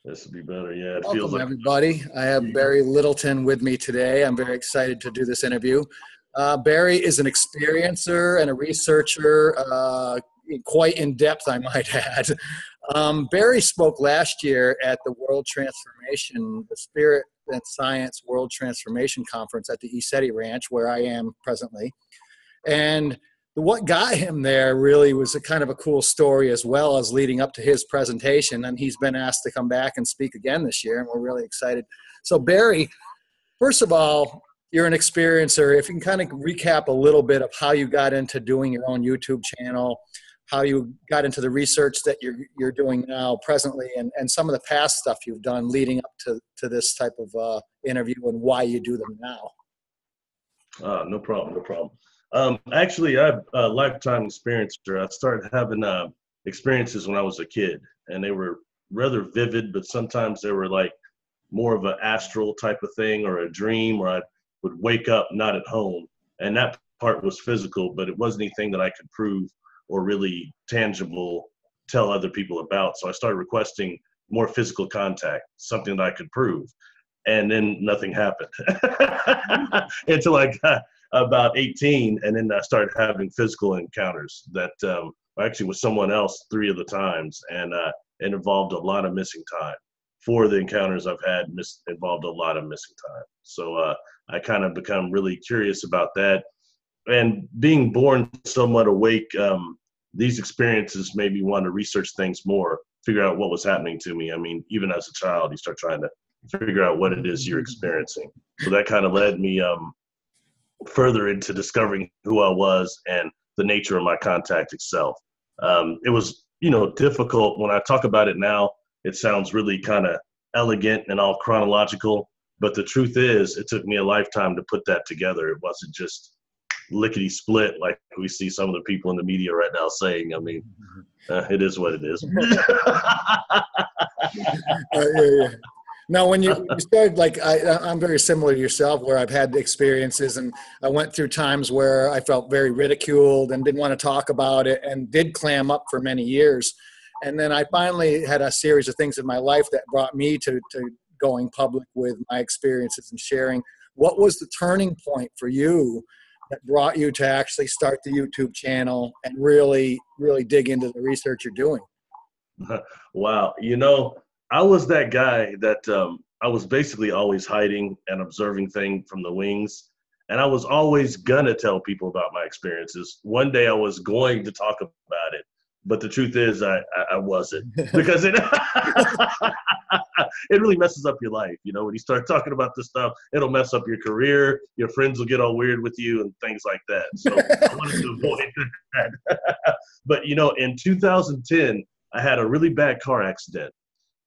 This would be better. Yeah, it feels Welcome, like everybody. I have Barry Littleton with me today. I'm very excited to do this interview. Barry is an experiencer and a researcher, quite in depth, I might add. Barry spoke last year at the the Spirit and Science World Transformation Conference at the ECETI Ranch, where I am presently. And what got him there really was a kind of a cool story, as well as leading up to his presentation. And he's been asked to come back and speak again this year, and we're really excited. So Barry, first of all, you're an experiencer. If you can kind of recap a little bit of how you got into doing your own YouTube channel, how you got into the research that you're doing now presently, and some of the past stuff you've done leading up to this type of interview, and why you do them now. No problem, no problem. Actually, I'm a lifetime experiencer. I started having experiences when I was a kid, and they were rather vivid, but sometimes they were like more of an astral type of thing, or a dream, or I would wake up not at home. And that part was physical, but it wasn't anything that I could prove or really tangible tell other people about. So I started requesting more physical contact, something that I could prove. And then nothing happened until I got about 18, and then I started having physical encounters that actually with someone else 3 of the times, and it involved a lot of missing time. 4 of the encounters I've had involved a lot of missing time. So I kind of become really curious about that. And being born somewhat awake, these experiences made me want to research things more, figure out what was happening to me. I mean, even as a child, you start trying to figure out what it is you're experiencing. So that kind of led me further into discovering who I was and the nature of my contact itself. It was, difficult. When I talk about it now, it sounds really kind of elegant and all chronological, but the truth is it took me a lifetime to put that together. It wasn't just lickety split like we see some of the people in the media right now saying. I mean, it is what it is. Yeah. Now, when you started, like, I'm very similar to yourself, where I've had experiences, and I went through times where I felt very ridiculed and didn't want to talk about it, and did clam up for many years. And then I finally had a series of things in my life that brought me to going public with my experiences and sharing. What was the turning point for you that brought you to actually start the YouTube channel and really, really dig into the research you're doing? Wow. I was that guy that I was basically always hiding and observing things from the wings. And I was always going to tell people about my experiences. One day I was going to talk about it, but the truth is I wasn't, because it it really messes up your life. When you start talking about this stuff, it'll mess up your career. Your friends will get all weird with you and things like that. So I wanted to avoid that. But, in 2010, I had a really bad car accident.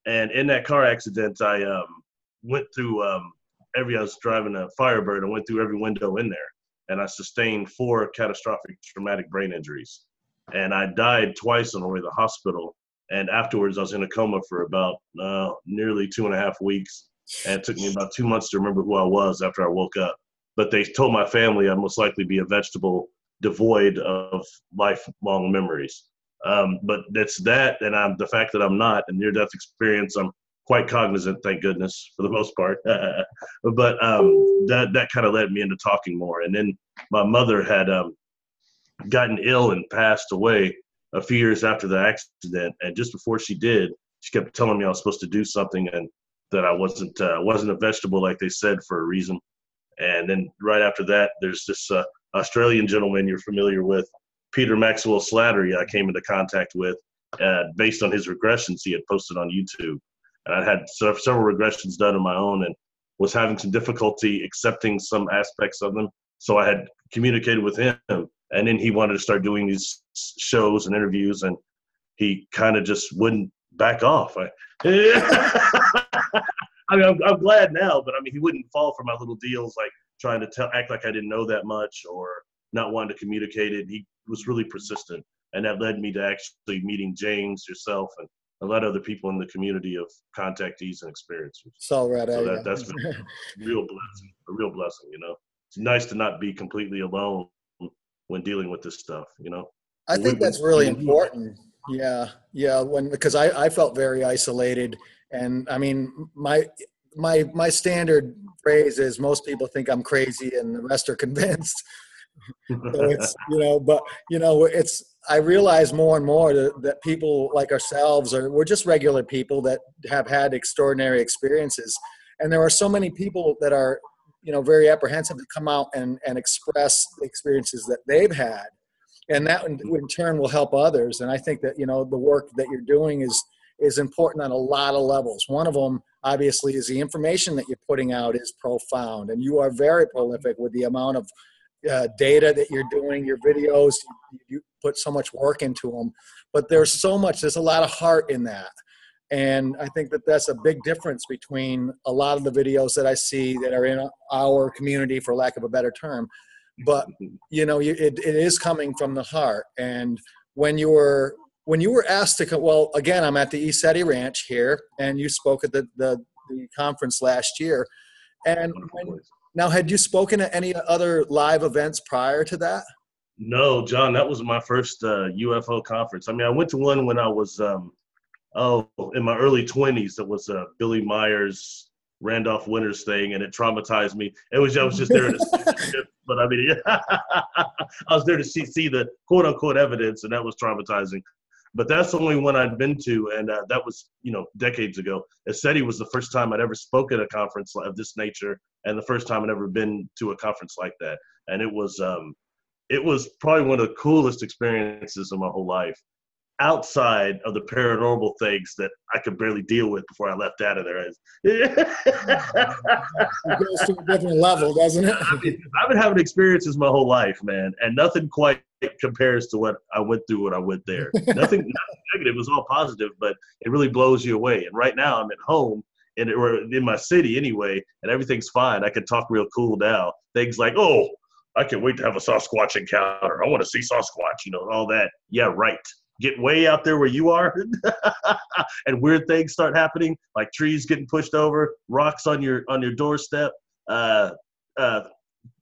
And in that car accident, I went through I was driving a Firebird. I went through every window in there, and I sustained 4 catastrophic traumatic brain injuries. And I died twice on the way to the hospital. And afterwards, I was in a coma for about nearly 2.5 weeks. And it took me about 2 months to remember who I was after I woke up. But they told my family I'd most likely be a vegetable devoid of lifelong memories. But it's that, and the fact that I'm not, and near-death experience, I'm quite cognizant, thank goodness, for the most part. But that kind of led me into talking more. And then my mother had gotten ill and passed away a few years after the accident. And just before she did, she kept telling me I was supposed to do something, and that I wasn't a vegetable like they said for a reason. And then right after that, there's this Australian gentleman you're familiar with, Peter Maxwell Slattery, I came into contact with based on his regressions he had posted on YouTube. And I had several regressions done on my own and was having some difficulty accepting some aspects of them. So I had communicated with him, and then he wanted to start doing these shows and interviews, and he kind of just wouldn't back off. I'm glad now, but he wouldn't fall for my little deals, like trying to act like I didn't know that much or not wanting to communicate it. He was really persistent, and that led me to actually meeting James, yourself, and a lot of other people in the community of contactees and experiencers. So that's been a real blessing. It's nice to not be completely alone when dealing with this stuff. I think that's really important. Yeah. Because I felt very isolated, and I mean, my standard phrase is most people think I'm crazy, and the rest are convinced. So it's, but I realize more and more that people like ourselves we're just regular people that have had extraordinary experiences. And there are so many people that are, very apprehensive to come out and express the experiences that they've had. And that in turn will help others. And I think that, the work that you're doing is important on a lot of levels. One of them, obviously, is the information that you're putting out is profound. And you are very prolific with the amount of data that you're doing, your videos, you put so much work into them, but there's a lot of heart in that. And I think that that's a big difference between a lot of the videos that I see that are in our community, for lack of a better term. But, it is coming from the heart. And when you were asked to come, well, again, I'm at the ECETI Ranch here, and you spoke at the conference last year. And now, had you spoken at any other live events prior to that? No, John, that was my first UFO conference. I mean, I went to one when I was, in my early 20s. It was Billy Myers, Randolph Winters thing, and it traumatized me. I was just there to see the ship, but I mean, I was there to see the quote unquote evidence, and that was traumatizing. But that's the only one I'd been to, and that was, decades ago. ECETI was the first time I'd ever spoken at a conference of this nature, and the first time I'd ever been to a conference like that. And it was probably one of the coolest experiences of my whole life, outside of the paranormal things that I could barely deal with before I left out of there. It goes to a different level, doesn't it? I mean, I've been having experiences my whole life, man, and nothing quite compares to what I went through when I went there. Nothing negative. It was all positive, but it really blows you away. And right now I'm at home or in my city anyway, and everything's fine. I can talk real cool now. Things like, oh, I can't wait to have a Sasquatch encounter. I want to see Sasquatch, all that. Yeah, right. Get way out there where you are and weird things start happening, like trees getting pushed over, rocks on your doorstep,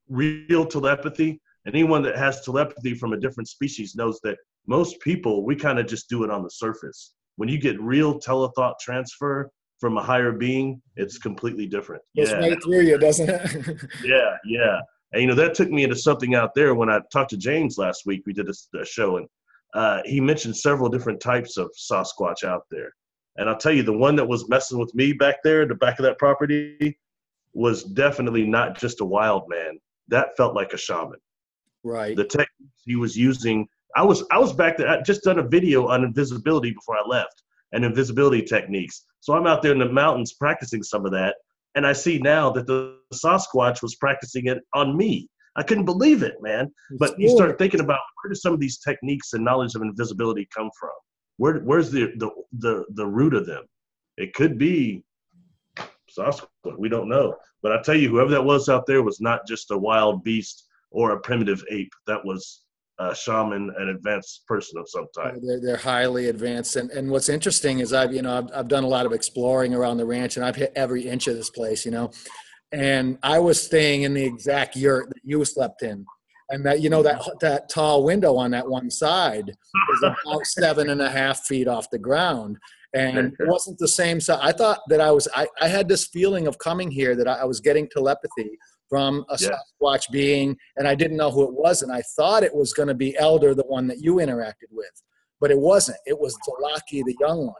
real telepathy. And anyone that has telepathy from a different species knows that most people, we kind of just do it on the surface. When you get real telethought transfer from a higher being, it's completely different. It's right through you, doesn't it? Yeah. And, that took me into something out there when I talked to James last week. We did a show, and he mentioned several different types of Sasquatch out there. And I'll tell you, the one that was messing with me back there, the back of that property, was definitely not just a wild man. That felt like a shaman. Right. The techniques he was using, I was back there. I just done a video on invisibility before I left, and invisibility techniques. So I'm out there in the mountains practicing some of that, and I see now that the Sasquatch was practicing it on me. I couldn't believe it, man. But you start thinking about, where do some of these techniques and knowledge of invisibility come from? Where's the root of them? It could be Sasquatch. We don't know. But I tell you, whoever that was out there was not just a wild beast or a primitive ape. That was a shaman, an advanced person of some type. They're highly advanced. And what's interesting is I've done a lot of exploring around the ranch, and I've hit every inch of this place, And I was staying in the exact yurt that you slept in. And that, that tall window on that one side is about 7.5 feet off the ground. And it wasn't the same size. I thought that I had this feeling of coming here that I was getting telepathy from a Sasquatch being, and I didn't know who it was. And I thought it was going to be Elder, the one that you interacted with, but it wasn't. It was Dalaki, the young one.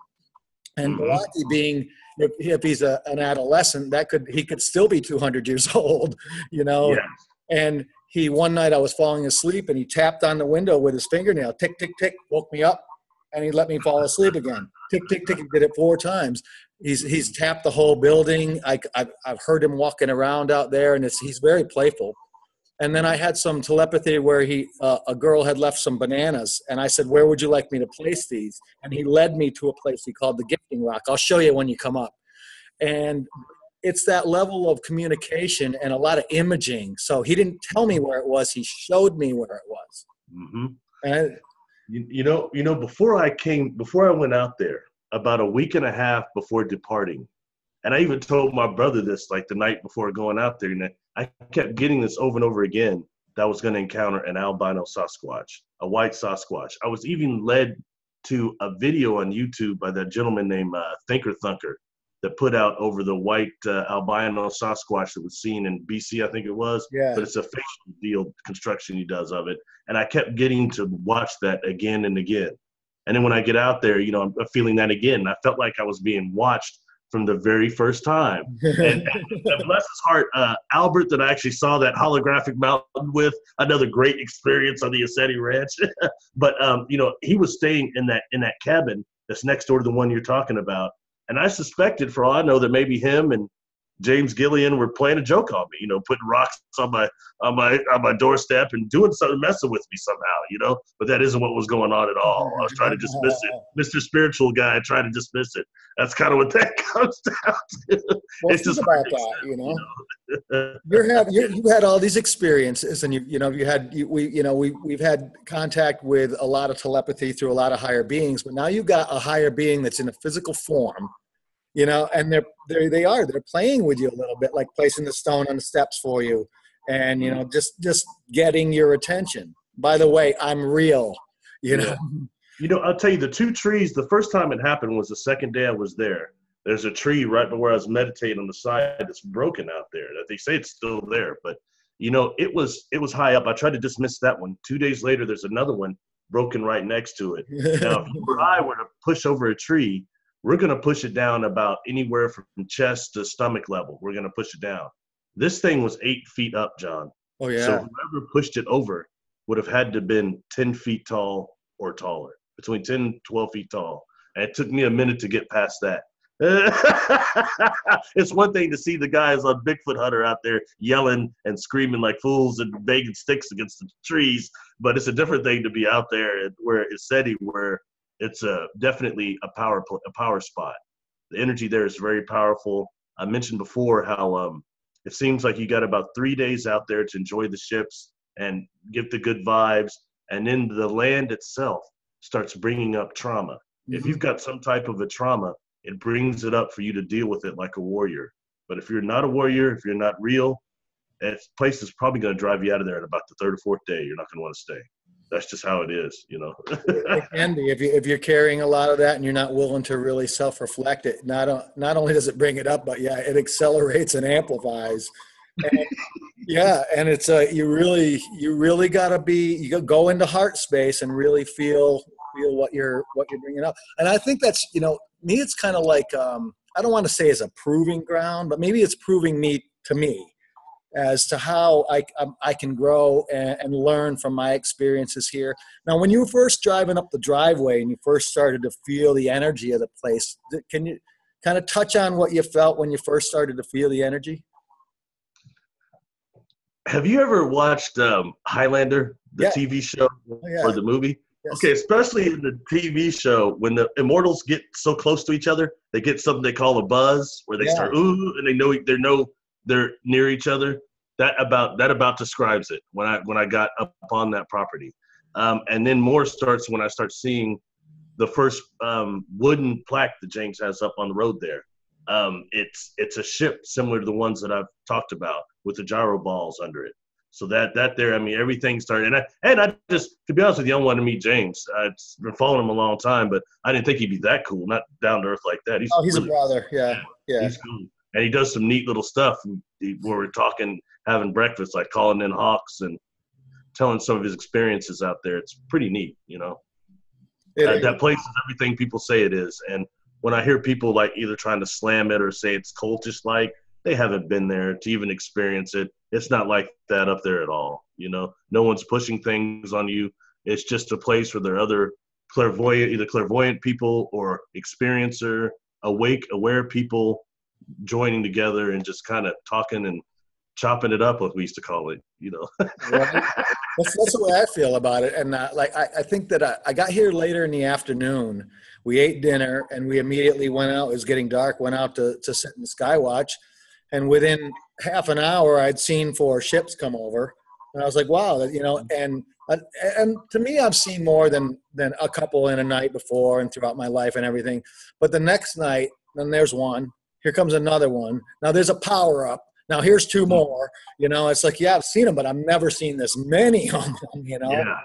And Dalaki being, if he's an adolescent, he could still be 200 years old, Yeah. And one night I was falling asleep, and he tapped on the window with his fingernail, tick, tick, tick, woke me up, and he let me fall asleep again. Tick, tick, tick. He did it 4 times. He's tapped the whole building. I've heard him walking around out there, and he's very playful. And then I had some telepathy where a girl had left some bananas, and I said, "Where would you like me to place these?" And he led me to a place he called the Gifting Rock. I'll show you when you come up. And it's that level of communication and a lot of imaging. So he didn't tell me where it was; he showed me where it was. Mm-hmm. And before I went out there, about a week and a half before departing, and I even told my brother this, like the night before going out there, and I kept getting this over and over again, that I was going to encounter an albino Sasquatch, a white Sasquatch. I was even led to a video on YouTube by that gentleman named Thinker Thunker that put out over the white albino Sasquatch that was seen in BC, I think it was. Yeah. But it's a facial deal construction he does of it. And I kept getting to watch that again and again. And then when I get out there, you know, I'm feeling that again. I felt like I was being watched from the very first time. And bless his heart, Albert, that I actually saw that holographic mountain with, another great experience on the ECETI Ranch. But, you know, he was staying in that cabin that's next door to the one you're talking about. And I suspected, for all I know, that maybe him and James Gillian were playing a joke on me, you know, putting rocks on my doorstep and doing something, messing with me somehow, you know. But that isn't what was going on at all. I was trying to dismiss it. Mr. Spiritual Guy trying to dismiss it. That's kind of what that comes down to. Well, it's just about that, you know. You had all these experiences, and we've had contact with a lot of telepathy through a lot of higher beings, but now you've got a higher being that's in a physical form. You know, and they're playing with you a little bit, like placing the stone on the steps for you, and you know, just getting your attention. By the way, I'm real. You know. Yeah. You know, I'll tell you, the two trees. The first time it happened was the second day I was there. There's a tree right where I was meditating on the side that's broken out there. They say it's still there, but you know, it was high up. I tried to dismiss that one. 2 days later, there's another one broken right next to it. Now, if you or I were to push over a tree, we're going to push it down about anywhere from chest to stomach level. We're going to push it down. This thing was 8 feet up, John. Oh, yeah. So whoever pushed it over would have had to have been 10 feet tall or taller, between 10 and 12 feet tall. And it took me a minute to get past that. It's one thing to see the guys on Bigfoot Hunter out there yelling and screaming like fools and banging sticks against the trees, but it's a different thing to be out there where ECETI, where it's definitely a power spot. The energy there is very powerful. I mentioned before how it seems like you got about 3 days out there to enjoy the ships and get the good vibes, and then the land itself starts bringing up trauma. Mm-hmm. If you've got some type of a trauma, it brings it up for you to deal with it like a warrior. But if you're not a warrior, if you're not real, that place is probably going to drive you out of there in about the 3rd or 4th day. You're not going to want to stay. That's just how it is, you know. It can be if you're carrying a lot of that and you're not willing to really self-reflect it. Not only does it bring it up, but yeah, it accelerates and amplifies. And, yeah, and it's you really got to go into heart space and really feel what you're bringing up. And I think that's, you know, me, it's kind of like I don't want to say as a proving ground, but maybe it's proving me as to how I can grow and learn from my experiences here. Now, when you were first driving up the driveway and you first started to feel the energy of the place, can you kind of touch on what you felt when you first started to feel the energy? Have you ever watched Highlander, the TV show or the movie? Yes. Okay, especially in the TV show, when the immortals get so close to each other, they get something they call a buzz, where they start ooh, and they know they're near each other. That about describes it when I got up on that property, and then more starts when I start seeing the first wooden plaque that James has up on the road there. It's a ship similar to the ones that I've talked about with the gyro balls under it. So that there, I mean, everything started, and I just, to be honest with you, I wanted to meet James. I've been following him a long time, but I didn't think he'd be that cool, not down to earth like that. He's really, a brother, yeah. He's cool, and he does some neat little stuff. Where we're talking, having breakfast, like calling in hawks and telling some of his experiences out there. It's pretty neat, you know. That place is everything people say it is, and when I hear people like either trying to slam it or say it's cultish like, they haven't been there to even experience it. It's not like that up there at all. You know, no one's pushing things on you. It's just a place where there are other either clairvoyant people or experiencer, aware people joining together and just kind of talking and chopping it up, what we used to call it, you know. Right. That's the way I feel about it. And I think that I got here later in the afternoon. We ate dinner and we immediately went out. It was getting dark, went out to sit in the sky watch. And within half an hour, I'd seen 4 ships come over. And I was like, wow, you know, and to me, I've seen more than a couple in a night before and throughout my life and everything. But the next night, then there's one. Here comes another one. Now there's a power up. Now here's 2 more. You know, it's like, yeah, I've seen them, but I've never seen this many on them, you know. Yeah.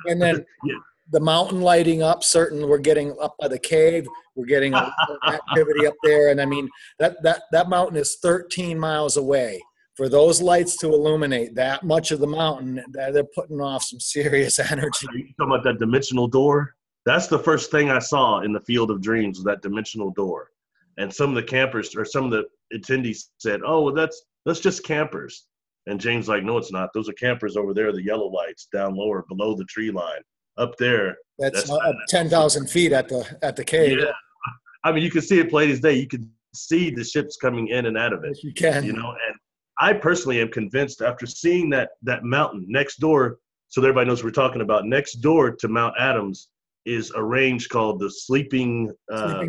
And then the mountain lighting up. We're getting up by the cave. We're getting a lot of activity up there. And I mean, that mountain is 13 miles away. For those lights to illuminate that much of the mountain, they're putting off some serious energy. Are you talking about that dimensional door? That's the first thing I saw in the Field of Dreams, was that dimensional door. And some of the campers or some of the attendees said, oh, well, that's just campers. And James like, no, it's not. Those are campers over there, the yellow lights down lower below the tree line. Up there. That's 10,000 feet at the cave. Yeah. I mean, you can see it plain as day. You can see the ships coming in and out of it. Yes, you can. You know, and I personally am convinced after seeing that mountain next door, so that everybody knows what we're talking about, next door to Mount Adams is a range called the Sleeping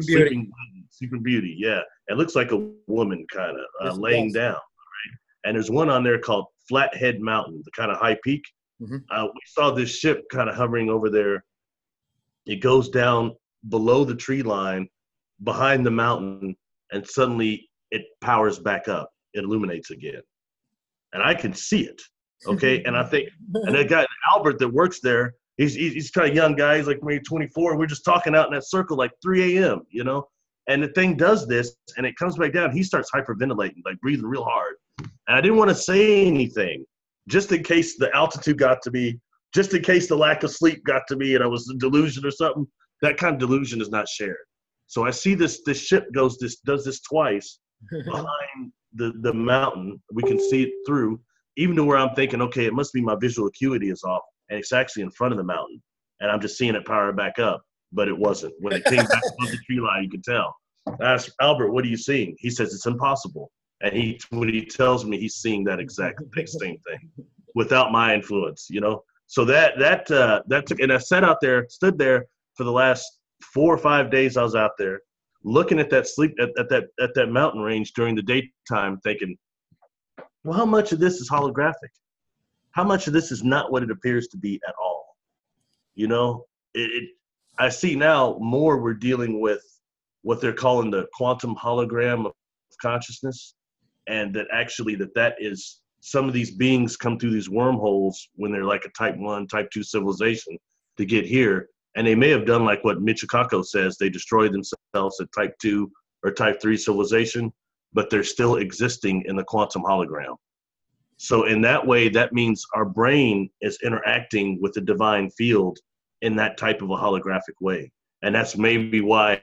Beauty. Yeah. It looks like a woman kind of laying down. Right? And there's one on there called Flathead Mountain, the kind of high peak. Mm-hmm. We saw this ship kind of hovering over there. It goes down below the tree line behind the mountain, and suddenly it powers back up. It illuminates again. And I can see it. Okay. And I think, and that guy, Albert, that works there, he's kind of young guy. He's like maybe 24. We're just talking out in that circle like 3 a.m., you know? And the thing does this, and it comes back down. He starts hyperventilating, like breathing real hard. And I didn't want to say anything, just in case the altitude got to me, just in case the lack of sleep got to me and I was in delusion or something. That kind of delusion is not shared. So I see this ship does this twice behind the mountain. We can see it through, even to where I'm thinking, okay, it must be my visual acuity is off, and it's actually in front of the mountain. And I'm just seeing it power back up, but it wasn't. When it came back above the tree line, you could tell. I asked Albert, what are you seeing? He says it's impossible. And when he tells me he's seeing that exact same thing without my influence, you know? So that took, and I stood there for the last 4 or 5 days I was out there looking at that at that mountain range during the daytime thinking, well, how much of this is holographic? How much of this is not what it appears to be at all? You know, I see now more we're dealing with what they're calling the quantum hologram of consciousness. And that actually that is some of these beings come through these wormholes when they're like a type 1, type 2 civilization to get here. And they may have done like what Michikako says, they destroyed themselves at type 2 or type 3 civilization, but they're still existing in the quantum hologram. So in that way, that means our brain is interacting with the divine field in that type of a holographic way. And that's maybe why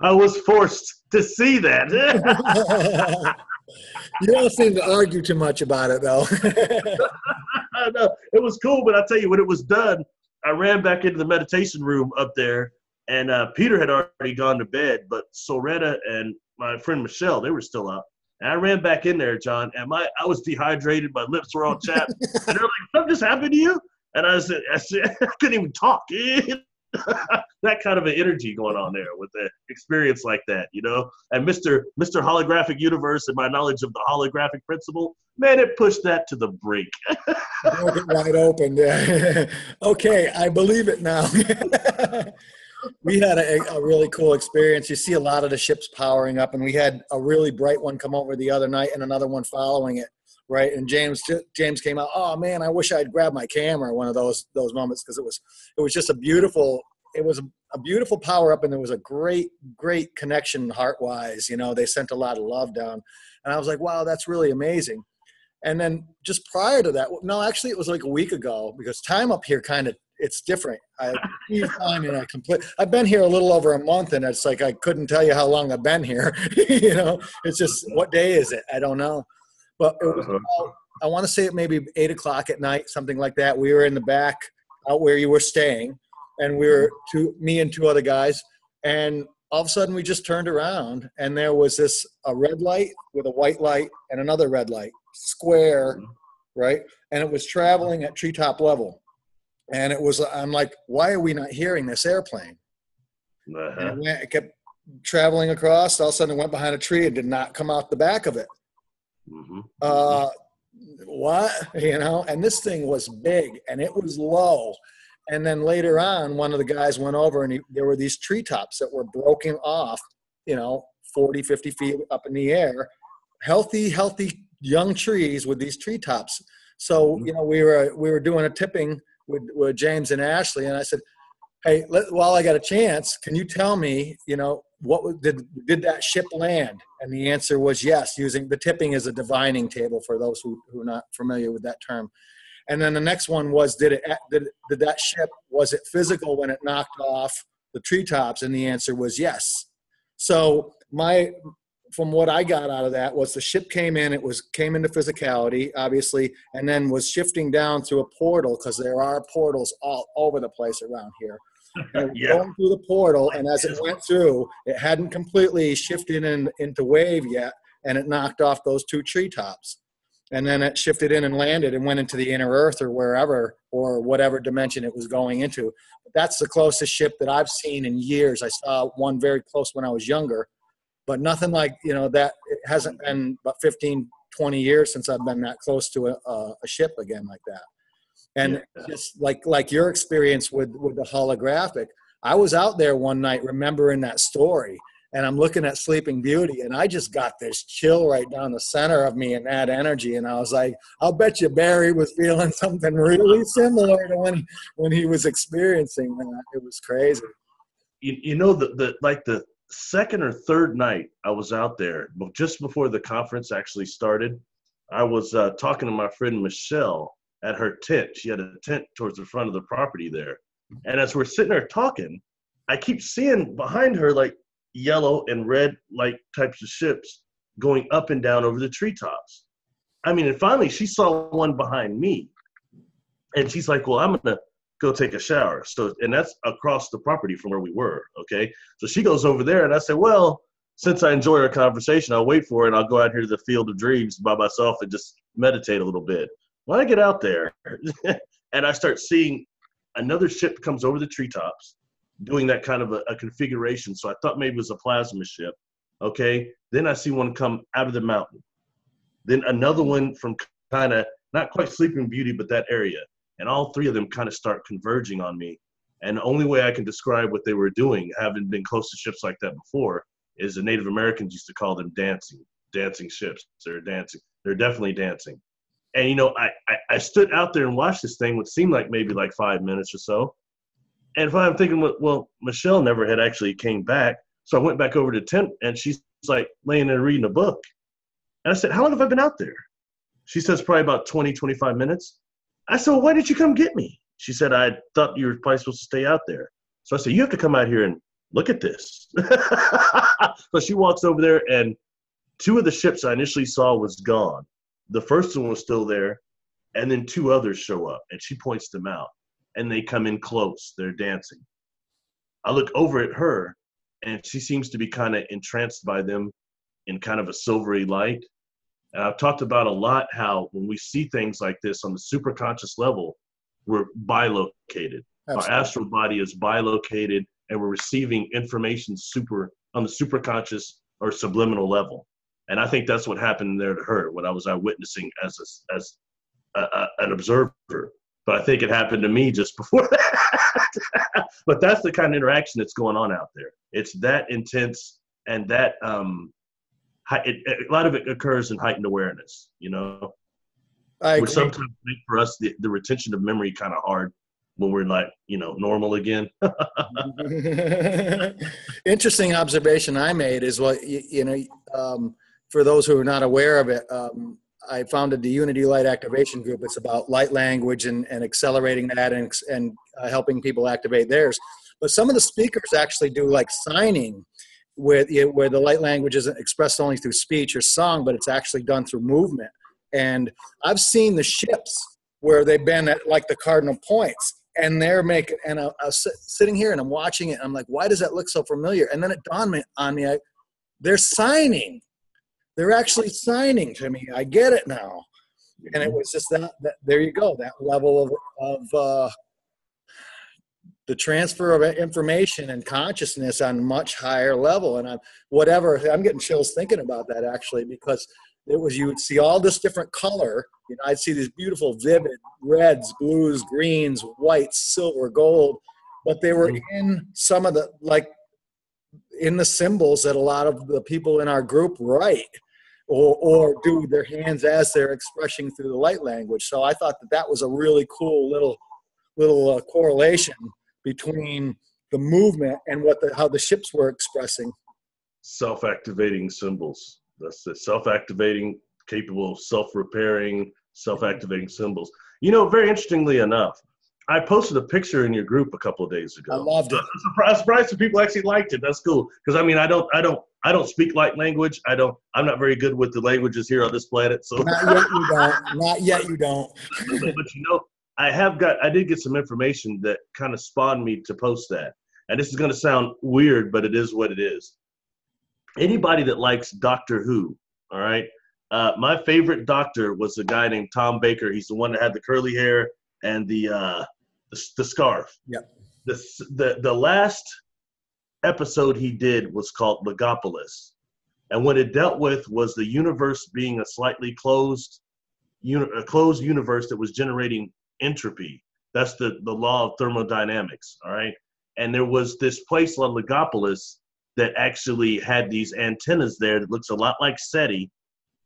I was forced to see that. You don't seem to argue too much about it, though. No, it was cool, but I tell you, when it was done, I ran back into the meditation room up there, and Peter had already gone to bed, but Soretta and my friend Michelle, they were still up. And I ran back in there, John, and I was dehydrated. My lips were all chapped. And they're like, something just happened to you? And I said, I couldn't even talk. That kind of an energy going on there with the experience like that, you know? And Mr. Holographic Universe and my knowledge of the holographic principle, man, it pushed that to the brink. Broke it wide open. Yeah. Okay, I believe it now. We had a really cool experience. You see a lot of the ships powering up, and we had a really bright one come over the other night and another one following it, right? And James came out, oh man, I wish I'd grabbed my camera one of those moments, because it was just a beautiful power up, and there was a great connection heart-wise. You know, they sent a lot of love down, and I was like, wow, that's really amazing. And then just prior to that, no, actually it was like a week ago, because time up here it's different. I've been here a little over a month, and it's like I couldn't tell you how long I've been here. You know, it's just, what day is it? I don't know. But it was about, I want to say it maybe 8 o'clock at night, something like that. We were in the back out where you were staying, and we were me and 2 other guys, and all of a sudden we just turned around, and there was a red light with a white light and another red light, square, right? And it was traveling at treetop level. And I'm like, why are we not hearing this airplane? And it kept traveling across. All of a sudden it went behind a tree and did not come out the back of it. What? You know, and this thing was big and it was low. And then later on, one of the guys went over, and there were these treetops that were broken off, 40, 50 feet up in the air, healthy young trees with these treetops. So, we were doing a tipping with James and Ashley, and I said, Hey, while I got a chance, can you tell me, did that ship land? And the answer was yes, using the tipping as a divining table for those who are not familiar with that term. And then the next one was, did that ship, was it physical when it knocked off the treetops? And the answer was yes. So from what I got out of that was the ship came into physicality, obviously, and then was shifting down through a portal, because there are portals all over the place around here. And it was going through the portal, and as it went through, it hadn't completely shifted into wave yet, and it knocked off those two treetops. And then it shifted in and landed and went into the inner earth or wherever, or whatever dimension it was going into. But that's the closest ship that I've seen in years. I saw one very close when I was younger, but nothing like, that. It hasn't been about 15, 20 years since I've been that close to a ship again like that. And just like your experience with the holographic, I was out there one night remembering that story, and I'm looking at Sleeping Beauty, and I just got this chill right down the center of me and that energy. And I was like, I'll bet you Barry was feeling something really similar to when he was experiencing that. It was crazy. The second or third night I was out there, just before the conference actually started, I was talking to my friend Michelle at her tent. She had a tent towards the front of the property there. And as we're sitting there talking, I keep seeing behind her like yellow and red like types of ships going up and down over the treetops. I mean, and finally she saw one behind me, and she's like, well, I'm gonna go take a shower. So, and that's across the property from where we were. Okay. So she goes over there, and I said, well, since I enjoy our conversation, I'll wait for her and I'll go out here to the Field of Dreams by myself and just meditate a little bit. When I get out there and I start seeing another ship comes over the treetops doing that kind of a configuration. So I thought maybe it was a plasma ship. Okay. Then I see one come out of the mountain. Then another one from kind of not quite Sleeping Beauty, but that area. And all three of them kind of start converging on me. And the only way I can describe what they were doing, having been close to ships like that before, is the Native Americans used to call them dancing ships. They're dancing. They're definitely dancing. And, I stood out there and watched this thing, what seemed like maybe like 5 minutes or so. And if I'm thinking, well, Michelle never had actually came back. So I went back over to the tent, and she's like laying there reading a book. And I said, how long have I been out there? She says, probably about 20, 25 minutes. I said, well, why didn't you come get me? She said, I thought you were probably supposed to stay out there. So I said, you have to come out here and look at this. So she walks over there, and two of the ships I initially saw was gone. The first one was still there, and then two others show up, and she points them out, and they come in close. They're dancing. I look over at her, and she seems to be kind of entranced by them in kind of a silvery light. And I've talked about a lot how when we see things like this on the superconscious level, we're bilocated. Absolutely. Our astral body is bilocated, and we're receiving information on the superconscious or subliminal level. And I think that's what happened there to her, what I was witnessing as an observer. But I think it happened to me just before that. But that's the kind of interaction that's going on out there. It's that intense, and that a lot of it occurs in heightened awareness, which sometimes make for us the retention of memory kind of hard when we're like, normal again. Interesting observation I made is for those who are not aware of it, I founded the Unity Light Activation Group. It's about light language and accelerating that and helping people activate theirs. But some of the speakers actually do like signing where the light language isn't expressed only through speech or song, but it's actually done through movement. And I've seen the ships where they've been at like the cardinal points, and they're making, and I was sitting here and I'm watching it, and I'm like, why does that look so familiar? And then it dawned on me, they're signing. They're actually signing to me. I get it now. And it was just that there you go, that level of the transfer of information and consciousness on a much higher level. And I'm getting chills thinking about that actually, because you would see all this different color. I'd see these beautiful, vivid reds, blues, greens, whites, silver, gold, but they were in some of in the symbols that a lot of the people in our group write or do their hands as they're expressing through the light language. So I thought that was a really cool little correlation between the movement and how the ships were expressing? Self-activating symbols. That's the self-activating, capable of self-repairing, self-activating symbols. Very interestingly enough, I posted a picture in your group a couple of days ago. I loved it. I'm surprised that people actually liked it. That's cool. Because I don't speak light language. I'm not very good with the languages here on this planet. So not yet you don't. Not yet you don't. but I did get some information that kind of spawned me to post that. And this is going to sound weird, but it is what it is. Anybody that likes Doctor Who, all right? My favorite doctor was a guy named Tom Baker. He's the one that had the curly hair and the scarf. Yep. The last episode he did was called Legopolis. And what it dealt with was the universe being a slightly closed universe that was generating entropy. That's the law of thermodynamics, all right? And there was this place called Legopolis that actually had these antennas there that looks a lot like SETI.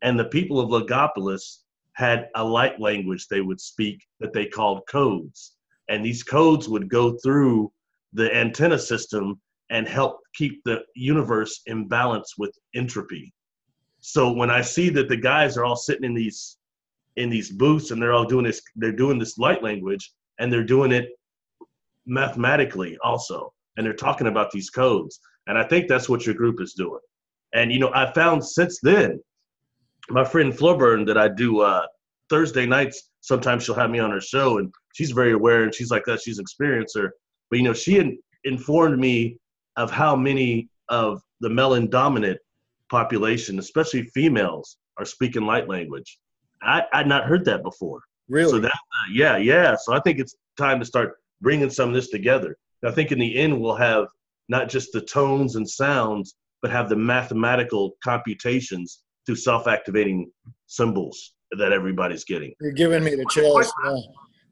And the people of Legopolis had a light language they would speak that they called codes. And these codes would go through the antenna system and help keep the universe in balance with entropy. So when I see that the guys are all sitting in these booths and they're all doing this light language, and they're doing it mathematically also, and they're talking about these codes. And I think that's what your group is doing. And, I found since then, my friend Floburn that I do Thursday nights, sometimes she'll have me on her show, and she's very aware, and she's like that, she's an experiencer. But, she informed me of how many of the melon-dominant population, especially females, are speaking light language. I'd not heard that before. Really? So that, yeah. So I think it's time to start bringing some of this together. I think in the end, we'll have not just the tones and sounds, but have the mathematical computations through self-activating symbols that everybody's getting. You're giving me the chills.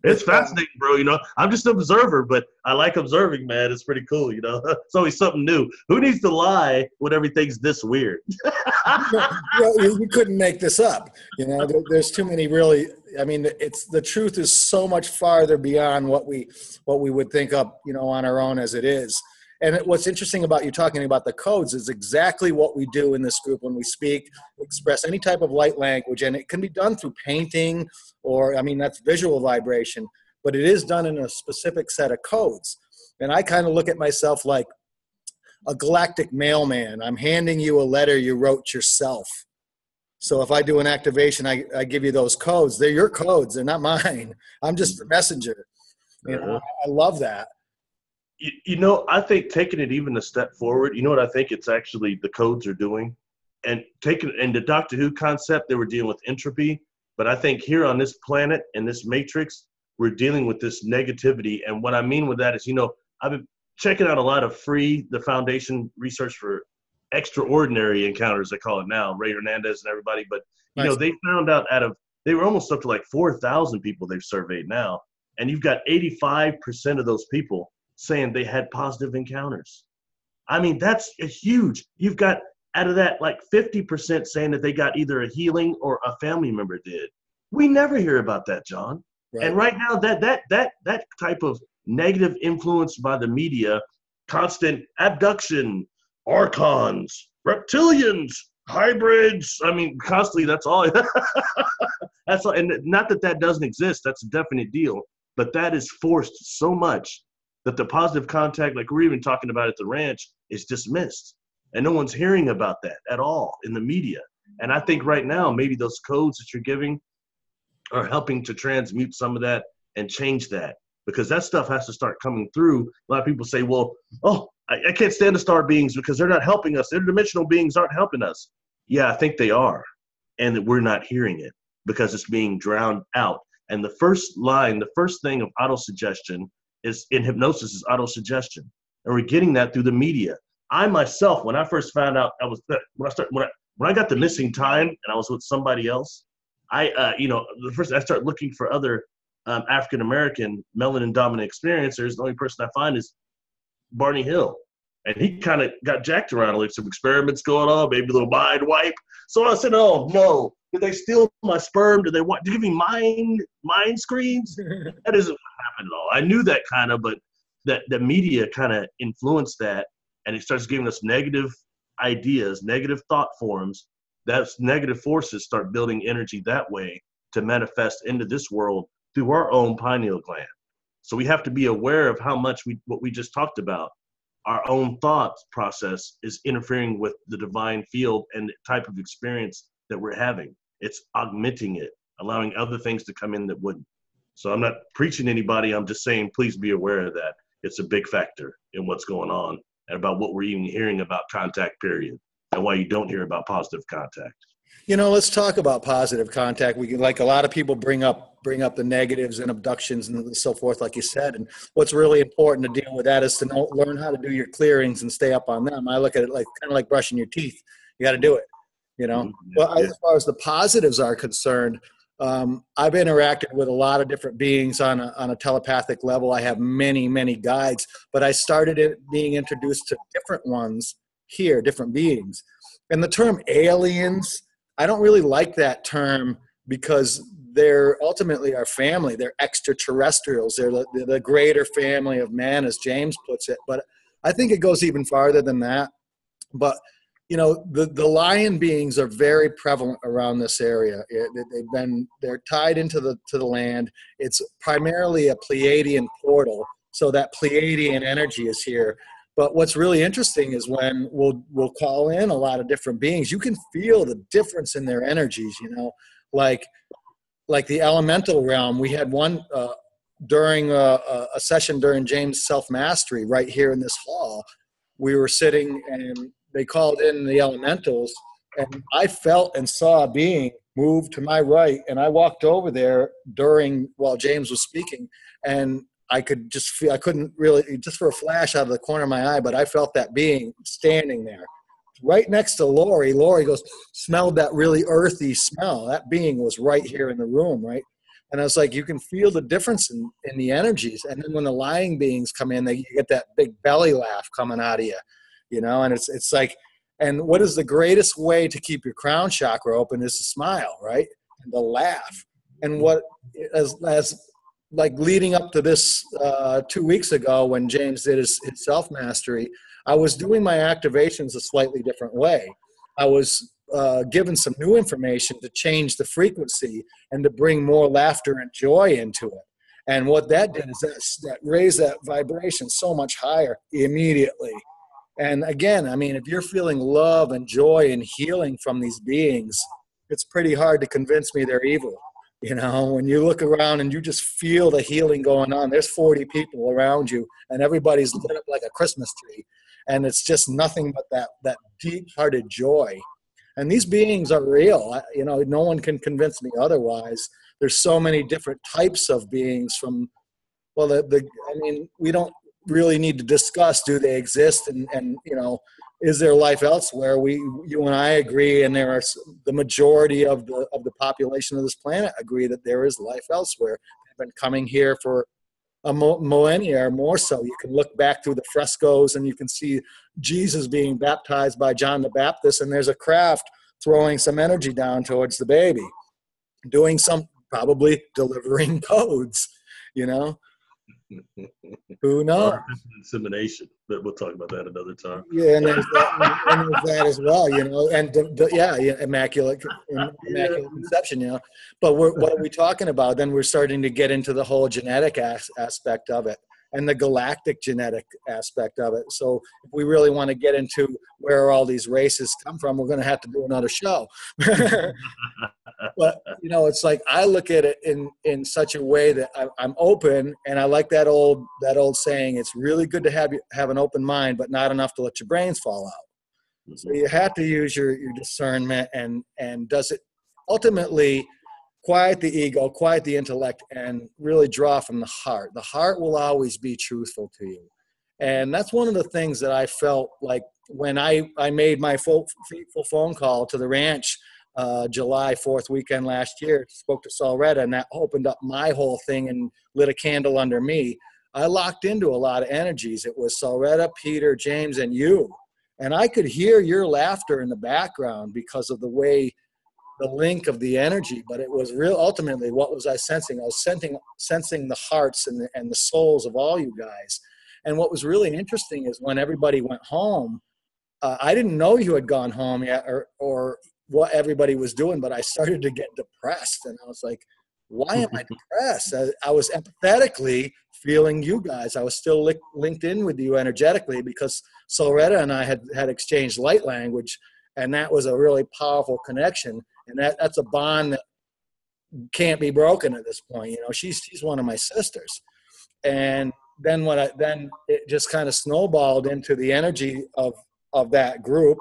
It's fascinating, bro. I'm just an observer, but I like observing, man. It's pretty cool, It's always something new. Who needs to lie when everything's this weird? You couldn't make this up. There's too many really. The truth is so much farther beyond what we would think up, on our own as it is. And what's interesting about you talking about the codes is exactly what we do in this group when we speak, express any type of light language. And it can be done through painting or, that's visual vibration, but it is done in a specific set of codes. And I kind of look at myself like a galactic mailman. I'm handing you a letter you wrote yourself. So if I do an activation, I give you those codes. They're your codes. They're not mine. I'm just the messenger. I love that. I think taking it even a step forward, what I think it's actually the codes are doing, and the Doctor Who concept, they were dealing with entropy. But I think here on this planet, in this matrix, we're dealing with this negativity. And what I mean with that is, I've been checking out a lot of the Foundation research for extraordinary encounters, they call it now, Ray Hernandez and everybody. But, nice. They found out they were almost up to like 4,000 people they've surveyed now. And you've got 85% of those people saying they had positive encounters. That's a huge. You've got out of that like 50% saying that they got either a healing or a family member did. We never hear about that, John. Right. And right now that type of negative influence by the media, constant abduction, archons, reptilians, hybrids. Constantly. That's all. That's all. And not that doesn't exist. That's a definite deal. But that is forced so much that the positive contact, like we're even talking about at the ranch, is dismissed. And no one's hearing about that at all in the media. And I think right now, maybe those codes that you're giving are helping to transmute some of that and change that. Because that stuff has to start coming through. A lot of people say, well, I can't stand the star beings because they're not helping us. Interdimensional beings aren't helping us. Yeah, I think they are. And that we're not hearing it because it's being drowned out. And the first thing of autosuggestion is in hypnosis is autosuggestion. And we're getting that through the media. I myself, when I first found out, when I got the missing time and I was with somebody else, I started looking for other African-American melanin-dominant experiencers. The only person I find is Barney Hill. And he kind of got jacked around, like some experiments going on, maybe a little mind wipe. So I said, oh, no. Did they steal my sperm? Did they give me mind screens? That isn't what happened at all. I knew that kind of, but that the media kind of influenced that, and it starts giving us negative ideas, negative thought forms. That's negative forces start building energy that way to manifest into this world through our own pineal gland. So we have to be aware of how much what we just talked about, our own thought process is interfering with the divine field and the type of experience that we're having. It's augmenting it, allowing other things to come in that wouldn't. So I'm not preaching to anybody. I'm just saying, please be aware of that. It's a big factor in what's going on and about what we're even hearing about contact, period, and why you don't hear about positive contact. You know, let's talk about positive contact. We can, like a lot of people bring up the negatives and abductions and so forth, like you said. And what's really important to deal with that is to learn how to do your clearings and stay up on them. I look at it like kind of like brushing your teeth. You got to do it, you know. But as far as the positives are concerned, I've interacted with a lot of different beings on a telepathic level. I have many, many guides, but I started being introduced to different ones here, different beings. And the term aliens, I don't really like that term because they're ultimately our family. They're extraterrestrials. They're the greater family of man, as James puts it. But I think it goes even farther than that. But, you know, the lion beings are very prevalent around this area. They're tied into the land. It's primarily a Pleiadian portal. So that Pleiadian energy is here. But what's really interesting is when we'll call in a lot of different beings, you can feel the difference in their energies, you know, like the elemental realm. We had one during a session during James Self-Mastery right here in this hall. We were sitting and they called in the elementals, and I felt and saw a being move to my right, and I walked over there while James was speaking, and I could just feel, I couldn't really, just for a flash out of the corner of my eye, but I felt that being standing there right next to Lori. Lori goes, smelled that really earthy smell. That being was right here in the room, right? And I was like, you can feel the difference in the energies. And then when the lying beings come in, you get that big belly laugh coming out of you, you know, and it's like, and what is the greatest way to keep your crown chakra open is to smile, right? And to laugh. And what, as like leading up to this 2 weeks ago when James did his self-mastery, I was doing my activations a slightly different way. I was given some new information to change the frequency and to bring more laughter and joy into it. And what that did is that raised that vibration so much higher immediately. And again, I mean, if you're feeling love and joy and healing from these beings, it's pretty hard to convince me they're evil. You know, when you look around and you just feel the healing going on, there's 40 people around you and everybody's lit up like a Christmas tree. And it's just nothing but that deep-hearted joy. And these beings are real. You know, no one can convince me otherwise. There's so many different types of beings from, well, I mean, we don't really need to discuss, do they exist? And you know, is there life elsewhere? You and I agree, and there are the majority of the population of this planet agree that there is life elsewhere. They've been coming here for a millennia or more so. You can look back through the frescoes and you can see Jesus being baptized by John the Baptist, and there's a craft throwing some energy down towards the baby, doing some, probably delivering codes, you know. Who knows? Insemination, but we'll talk about that another time. Yeah, and there's that as well, you know, and immaculate conception, you know. But what are we talking about? Then we're starting to get into the whole genetic aspect of it and the galactic genetic aspect of it. So if we really want to get into where all these races come from, we're going to have to do another show. But, you know, it's like I look at it in such a way that I'm open, and I like that old saying, it's really good to have an open mind, but not enough to let your brains fall out. Mm-hmm. So you have to use your discernment, and does it ultimately quiet the ego, quiet the intellect, and really draw from the heart. The heart will always be truthful to you. And that's one of the things that I felt like when I made my full phone call to the ranch July 4th weekend last year, spoke to Solretta, and that opened up my whole thing and lit a candle under me. I locked into a lot of energies. It was Solretta, Peter, James, and you. And I could hear your laughter in the background because of the way the link of the energy, but it was real. Ultimately, what was I sensing? I was sensing the hearts and the souls of all you guys. And what was really interesting is when everybody went home, I didn't know you had gone home yet or what everybody was doing, but I started to get depressed. And I was like, why am I depressed? I was empathetically feeling you guys. I was still linked in with you energetically because Solretta and I had exchanged light language, and that was a really powerful connection. And that's a bond that can't be broken at this point. You know, she's one of my sisters. And then then it just kind of snowballed into the energy of that group.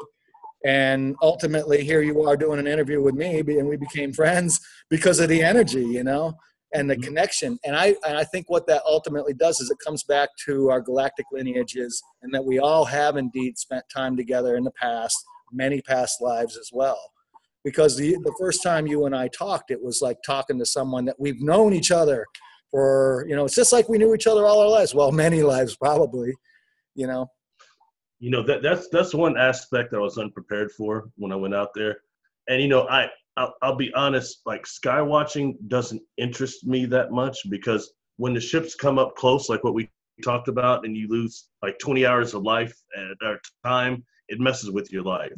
And ultimately, here you are doing an interview with me, and we became friends because of the energy, you know, and the connection. And I think what that ultimately does is it comes back to our galactic lineages, and that we all have indeed spent time together in the past, many past lives as well. Because the first time you and I talked, it was like talking to someone that we've known each other for, you know, it's just like we knew each other all our lives. Well, many lives probably, you know. You know, that's one aspect that I was unprepared for when I went out there. And, you know, I'll be honest, like sky watching doesn't interest me that much, because when the ships come up close, like what we talked about, and you lose like 20 hours of life at our time, it messes with your life.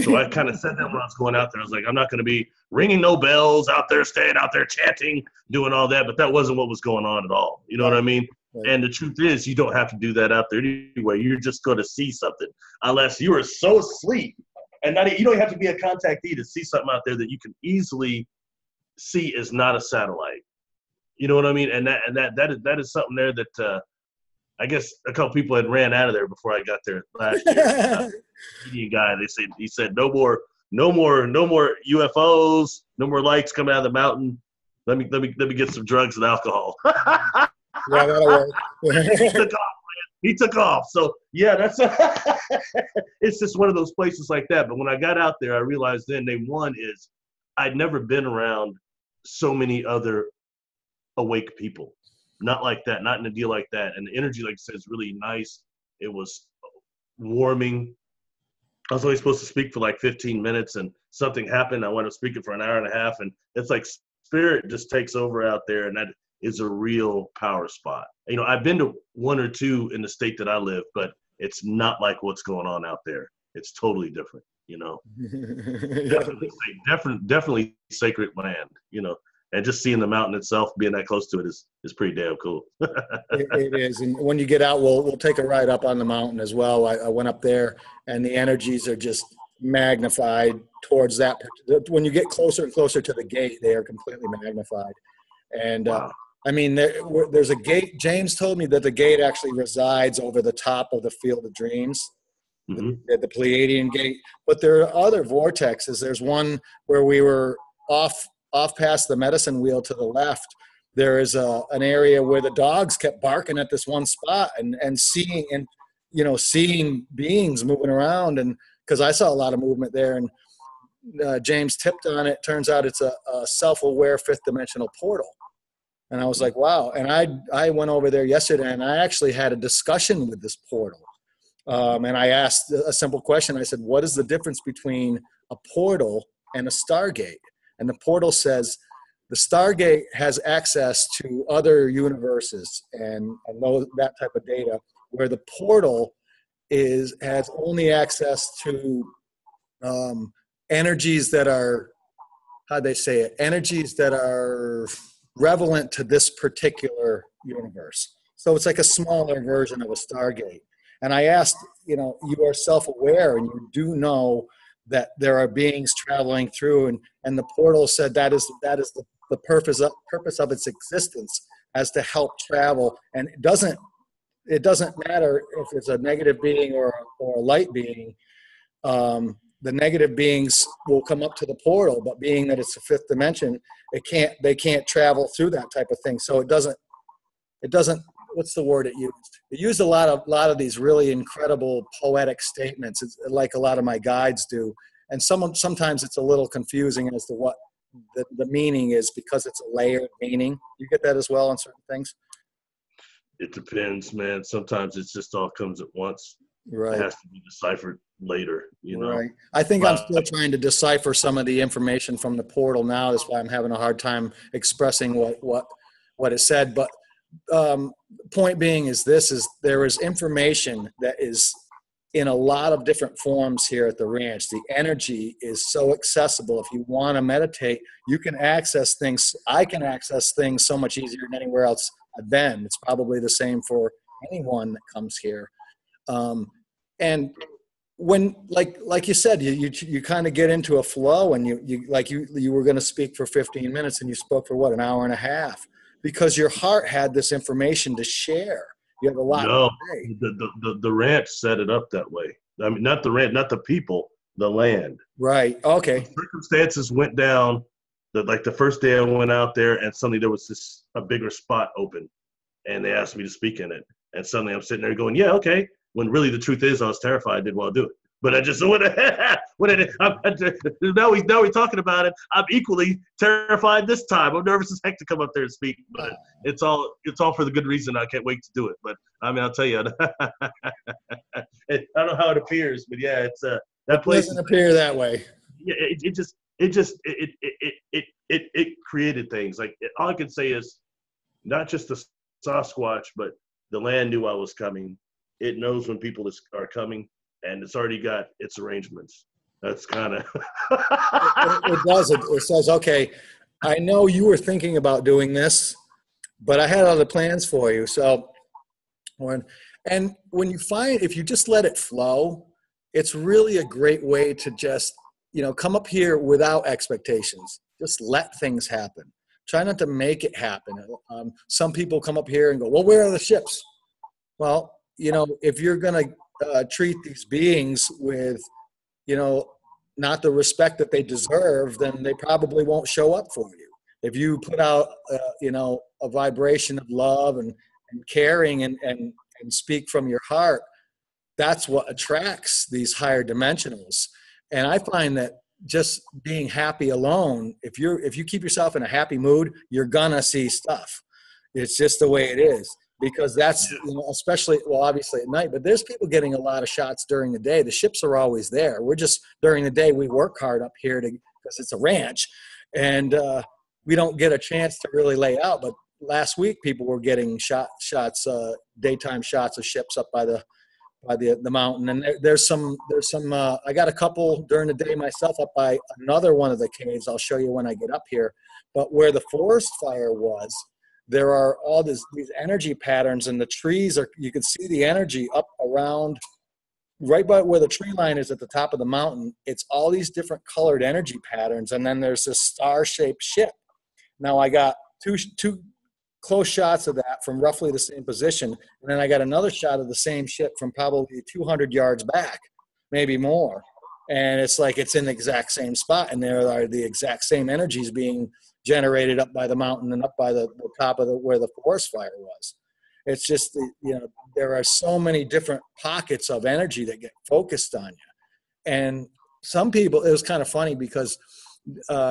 So I kind of said that when I was going out there. I was like, I'm not going to be ringing no bells out there, staying out there chanting, doing all that. But that wasn't what was going on at all. You know what I mean? Right. And the truth is, you don't have to do that out there anyway. You're just going to see something, unless you are so asleep. And you don't have to be a contactee to see something out there that you can easily see is not a satellite. You know what I mean? And that is something there that I guess a couple people had ran out of there before I got there last year. Indian guy, he said no more UFOs, no more lights coming out of the mountain. Let me get some drugs and alcohol. Yeah, that'll work. He took off. So yeah, that's it's just one of those places like that. But when I got out there, I realized then one is I'd never been around so many other awake people. Not like that, not in a deal like that. And the energy, like I said, is really nice. It was warming. I was only supposed to speak for like 15 minutes, and something happened. I wound up speaking for an hour and a half, and it's like spirit just takes over out there, and that is a real power spot. You know, I've been to one or two in the state that I live, but it's not like what's going on out there. It's totally different, you know. Definitely sacred land, you know. And just seeing the mountain itself, being that close to it is pretty damn cool. It is. And when you get out, we'll take a ride up on the mountain as well. I went up there, and the energies are just magnified towards that. When you get closer and closer to the gate, they are completely magnified. And wow. I mean, there's a gate. James told me that the gate actually resides over the top of the Field of Dreams, the Pleiadian gate. But there are other vortexes. There's one where we were off past the medicine wheel to the left. There is an area where the dogs kept barking at this one spot and seeing beings moving around. And because I saw a lot of movement there, and James tipped on it. Turns out it's a self-aware fifth dimensional portal. And I was like, wow. And I went over there yesterday, and I actually had a discussion with this portal. And I asked a simple question. I said, what is the difference between a portal and a stargate? And the portal says the stargate has access to other universes and that type of data, where the portal has only access to energies that are, energies that are relevant to this particular universe. So it's like a smaller version of a stargate. And I asked, you are self-aware, and you do know that there are beings traveling through, and the portal said that is the purpose of its existence, as to help travel. And it doesn't matter if it's a negative being or a light being. The negative beings will come up to the portal, but being that it's a fifth dimension, they can't travel through that type of thing. So it doesn't. What's the word it used? It used a lot of these really incredible poetic statements. It's like a lot of my guides do. And sometimes it's a little confusing as to what the meaning is, because it's a layered meaning. You get that as well on certain things? It depends, man. Sometimes it's just all comes at once. Right. It has to be deciphered later, Right. I think I'm still trying to decipher some of the information from the portal now. That's why I'm having a hard time expressing what it said. But point being is there is information that is in a lot of different forms here at the ranch. The energy is so accessible. If you want to meditate, you can access things. I can access things so much easier than anywhere else I've been. It's probably the same for anyone that comes here. And when, like you said, you kind of get into a flow, and you were going to speak for 15 minutes and you spoke for what, an hour and a half, because your heart had this information to share. You have a lot No, to say. the ranch set it up that way. I mean, not the ranch, not the people, the land. Right. Okay. The circumstances went down. Like the first day I went out there, and suddenly there was a bigger spot open, and they asked me to speak in it. And suddenly I'm sitting there going, yeah, okay. When really the truth is I was terrified, I didn't want to do it. But I just now we're talking about it. I'm equally terrified this time. I'm nervous as heck to come up there and speak, but it's all for the good reason. I can't wait to do it. But I mean, I'll tell you, I don't know how it appears, but yeah, it's that place doesn't appear that way. Yeah, it created things. Like all I can say is, not just the Sasquatch, but the land knew I was coming. It knows when people are coming. And it's already got its arrangements. That's kind of it does. It says, okay, I know you were thinking about doing this, but I had other plans for you. So when you find, if you just let it flow, it's really a great way to just, come up here without expectations. Just let things happen. Try not to make it happen. Some people come up here and go, well, where are the ships? Well, if you're going to treat these beings with, not the respect that they deserve, then they probably won't show up for you. If you put out, a vibration of love and caring and speak from your heart, that's what attracts these higher dimensionals. And I find that just being happy alone, if you keep yourself in a happy mood, you're gonna see stuff. It's just the way it is. Because that's, especially, well, obviously at night, but there's people getting a lot of shots during the day. The ships are always there. We're just, during the day, we work hard up here because it's a ranch, and we don't get a chance to really lay out. But last week, people were getting shots, daytime shots of ships up by the mountain. And there's some, I got a couple during the day myself up by another one of the caves. I'll show you when I get up here. But where the forest fire was, there are all these energy patterns, and the trees you can see the energy up around right by where the tree line is at the top of the mountain. It's all these different colored energy patterns. And then there's this star-shaped ship. Now I got two close shots of that from roughly the same position. And then I got another shot of the same ship from probably 200 yards back, maybe more. And it's like it's in the exact same spot. And there are the exact same energies being generated up by the mountain and up by the top of where the forest fire was. It's just, there are so many different pockets of energy that get focused on you. And some people, it was kind of funny because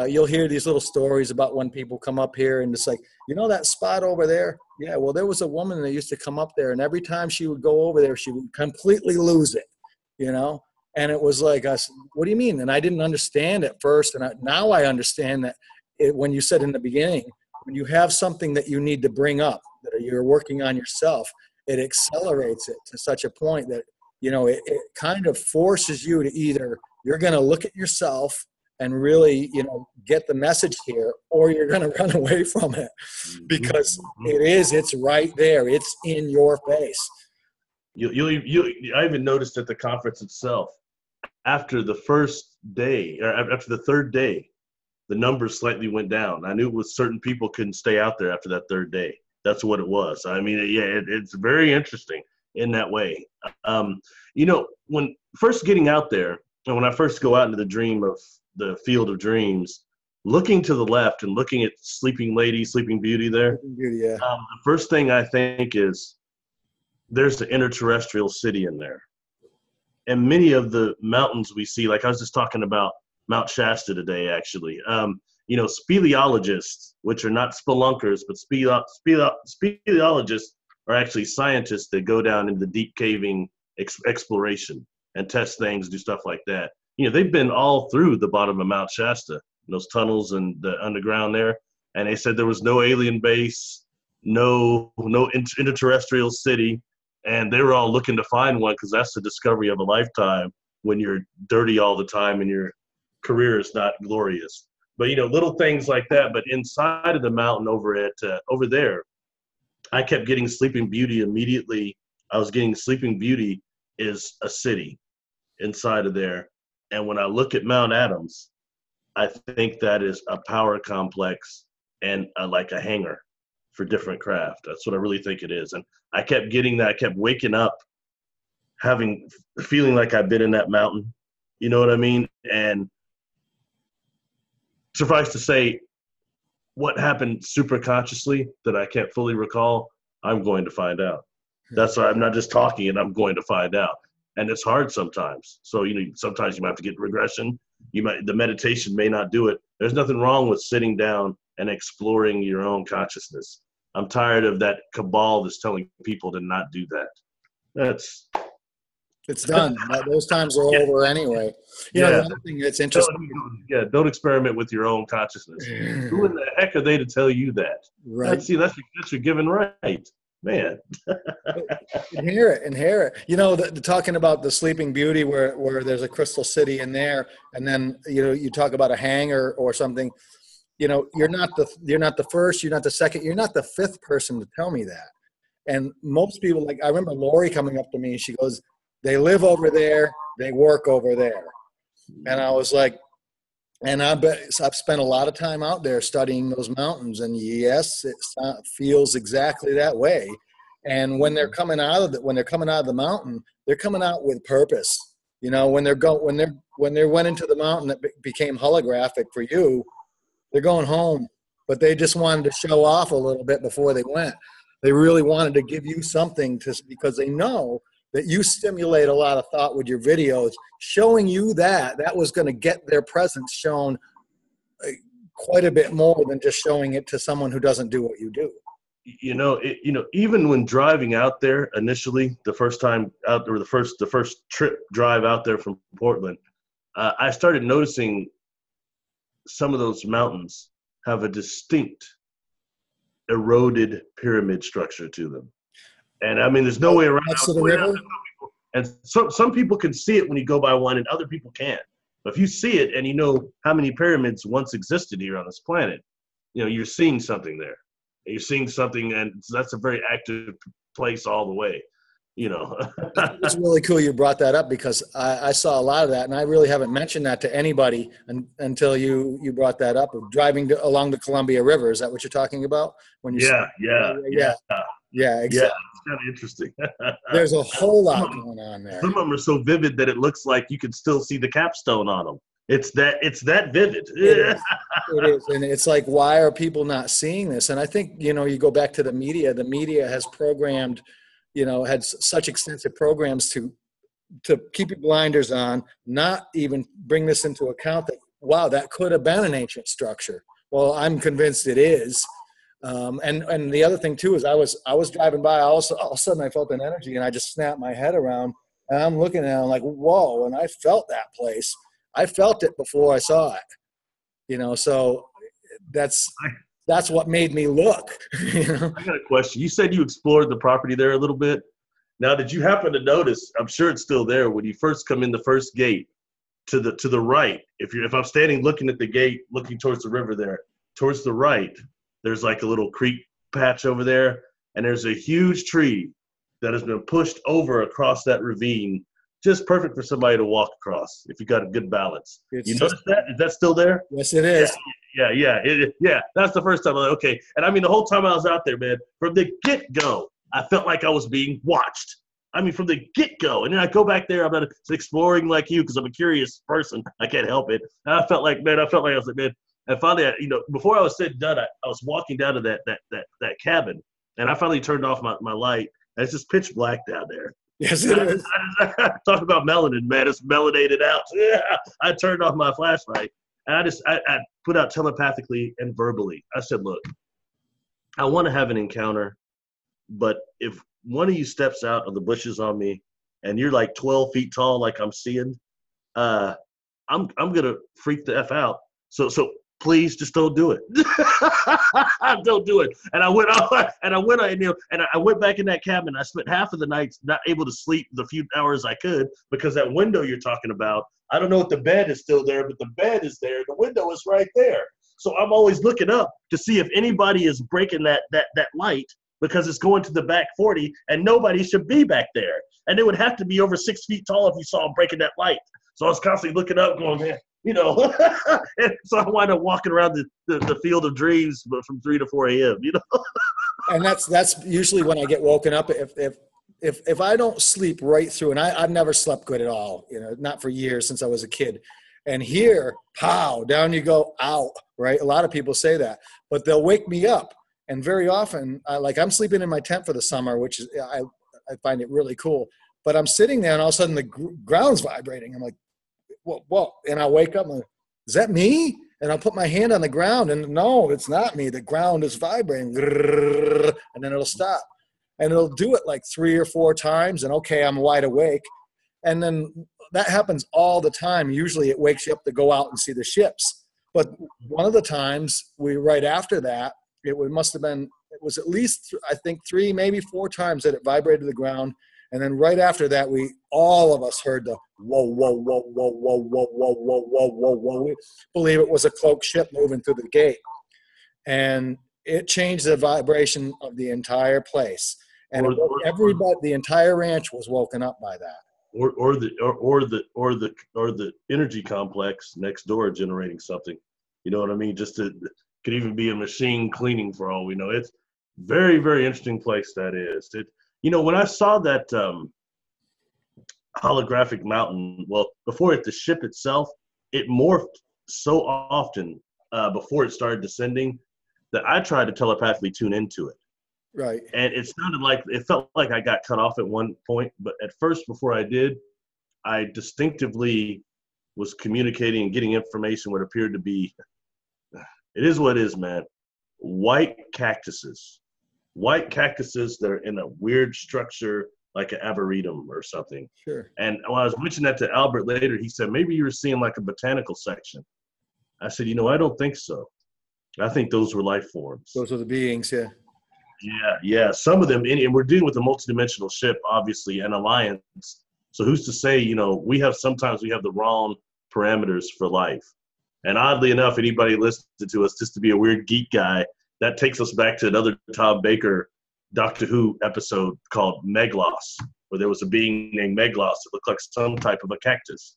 you'll hear these little stories about when people come up here and it's like, that spot over there? Yeah, well, there was a woman that used to come up there, and every time she would go over there, she would completely lose it, And it was like, I said, what do you mean? And I didn't understand at first. And now I understand that when you said in the beginning, when you have something that you need to bring up, that you're working on yourself, it accelerates it to such a point that, it kind of forces you to either you're going to look at yourself and really, get the message here, or you're going to run away from it because it's right there. It's in your face. I even noticed at the conference itself, after the first day or after the third day, the numbers slightly went down. I knew it was certain people couldn't stay out there after that third day. That's what it was. I mean, it's very interesting in that way. When first getting out there, and when I first go out into the field of dreams, looking to the left and looking at Sleeping Beauty there, yeah. The first thing I think is there's the interterrestrial city in there. And many of the mountains we see, like I was just talking about Mount Shasta today, actually. Speleologists, which are not spelunkers, but speleologists are actually scientists that go down into the deep caving exploration and test things, do stuff like that. They've been all through the bottom of Mount Shasta, those tunnels and the underground there. And they said there was no alien base. no interterrestrial city, and they were all looking to find one because that's the discovery of a lifetime when you're dirty all the time and your career is not glorious. But little things like that. But inside of the mountain over there, I kept getting Sleeping Beauty immediately. I was getting Sleeping Beauty is a city inside of there. And when I look at Mount Adams, I think that is a power complex and like a hangar for different craft. That's what I really think it is. And I kept getting that. I kept waking up feeling like I've been in that mountain. You know what I mean? And suffice to say, what happened super consciously that I can't fully recall, I'm going to find out. That's why I'm not just talking and I'm going to find out. And it's hard sometimes. So, sometimes you might have to get regression. The meditation may not do it. There's nothing wrong with sitting down and exploring your own consciousness. I'm tired of that cabal that's telling people to not do that. It's done. Those times are over anyway. The other thing that's interesting. Don't experiment with your own consciousness. Who in the heck are they to tell you that? Right. That's your given right, man. Inherit. Talking about the Sleeping Beauty, where there's a crystal city in there, and then you talk about a hangar or something. You're not the first, you're not the second, you're not the fifth person to tell me that. And most people, like I remember Lori coming up to me, she goes, "They live over there, they work over there." And I was like, and I've spent a lot of time out there studying those mountains, and yes, it feels exactly that way. And when they're coming out of the mountain, they're coming out with purpose. When they went into the mountain that became holographic for you, they're going home, but they just wanted to show off a little bit before they went. They really wanted to give you something because they know that you stimulate a lot of thought with your videos, showing you that was going to get their presence shown quite a bit more than just showing it to someone who doesn't do what you do. Even when driving out there initially, the first time out there, the first trip drive out there from Portland, I started noticing some of those mountains have a distinct eroded pyramid structure to them. And I mean, there's no way around it. And some people can see it when you go by one and other people can't. But if you see it and you know how many pyramids once existed here on this planet, you're seeing something there. You're seeing something, and that's a very active place all the way. It's really cool you brought that up, because I saw a lot of that, and I really haven't mentioned that to anybody until you brought that up. Of driving along the Columbia River. Is that what you're talking about? When you yeah, exactly. Yeah, it's kind of interesting. There's a whole lot going on there. Some of them are so vivid that it looks like you can still see the capstone on them. It's that vivid. It is. And it's like, why are people not seeing this? And I think, you go back to the media. The media has programmed, had such extensive programs to keep your blinders on, not even bring this into account that, wow, that could have been an ancient structure. Well, I'm convinced it is. And the other thing too is I was driving by, all of a sudden I felt an energy, and I just snapped my head around, and I'm looking at it, I'm like, whoa, and I felt that place. I felt it before I saw it, so that's what made me look. I got a question. You said you explored the property there a little bit. Now, did you happen to notice, I'm sure it's still there, when you first come in the first gate to the right, if I'm standing looking at the gate, looking towards the river there, towards the right, there's like a little creek patch over there, and there's a huge tree that has been pushed over across that ravine, just perfect for somebody to walk across if you got a good balance. You notice that? Is that still there? Yes, it is. Yeah. That's the first time I'm like, okay. And I mean, the whole time I was out there, man, from the get-go, I felt like I was being watched. I mean, from the get-go. And then I go back there, I'm not exploring like you because I'm a curious person. I can't help it. And I felt like I was like, man. And finally, before I was said and done, I was walking down to that cabin, and I finally turned off my light, and it's just pitch black down there. Yes, it is. Talk about melanin, man. It's melanated out. Yeah. I turned off my flashlight, and I put out telepathically and verbally. I said, look, I want to have an encounter, but if one of you steps out of the bushes on me and you're like 12 feet tall, like I'm seeing, I'm going to freak the F out. So please just don't do it. Don't do it. And I went out, and I went back in that cabin. I spent half of the nights not able to sleep the few hours I could, because that window you're talking about, I don't know if the bed is still there, but the bed is there. The window is right there. So I'm always looking up to see if anybody is breaking that light, because it's going to the back 40 and nobody should be back there. And it would have to be over 6 feet tall if you saw them breaking that light. So I was constantly looking up going, man, you know. And so I wind up walking around the field of dreams from 3 to 4 a.m., you know. And that's usually when I get woken up. If I don't sleep right through, and I've never slept good at all, you know, not for years since I was a kid. And here, pow, down you go, out, right? A lot of people say that, but they'll wake me up. And very often, I'm sleeping in my tent for the summer, which is, I find it really cool. But I'm sitting there and all of a sudden the ground's vibrating. I'm like, whoa. And I wake up and I'm like, is that me? And I'll put my hand on the ground and no, it's not me. The ground is vibrating. And then it'll stop. And it'll do it like 3 or 4 times. And okay, I'm wide awake. And then that happens all the time. Usually it wakes you up to go out and see the ships. But one of the times right after that, it was at least, I think 3, maybe 4 times that it vibrated the ground. And then right after that, all of us heard the whoa, whoa, whoa, whoa, whoa, whoa, whoa, whoa, whoa, whoa, whoa. We believe it was a cloaked ship moving through the gate. And it changed the vibration of the entire place. And everybody, the entire ranch was woken up by that. Or the energy complex next door generating something. You know what I mean? Could even be a machine cleaning for all we know. It's very, very interesting place that is. When I saw that holographic mountain, well, before the ship itself, it morphed so often before it started descending that I tried to telepathically tune into it. Right. And it felt like I got cut off at one point, but at first, before I did, I distinctly was communicating and getting information what appeared to be, it is what it is, man, white cactuses that are in a weird structure like an arboretum or something. Sure. And when I was mentioning that to Albert later, he said, maybe you were seeing like a botanical section. I said, I don't think so. I think those were life forms. Those are the beings, yeah. Yeah. Some of them, and we're dealing with a multidimensional ship, obviously, an alliance. So who's to say, sometimes we have the wrong parameters for life. And oddly enough, anybody listening to us, just to be a weird geek guy, that takes us back to another Tom Baker Doctor Who episode called Meglos, where there was a being named Meglos that looked like some type of a cactus.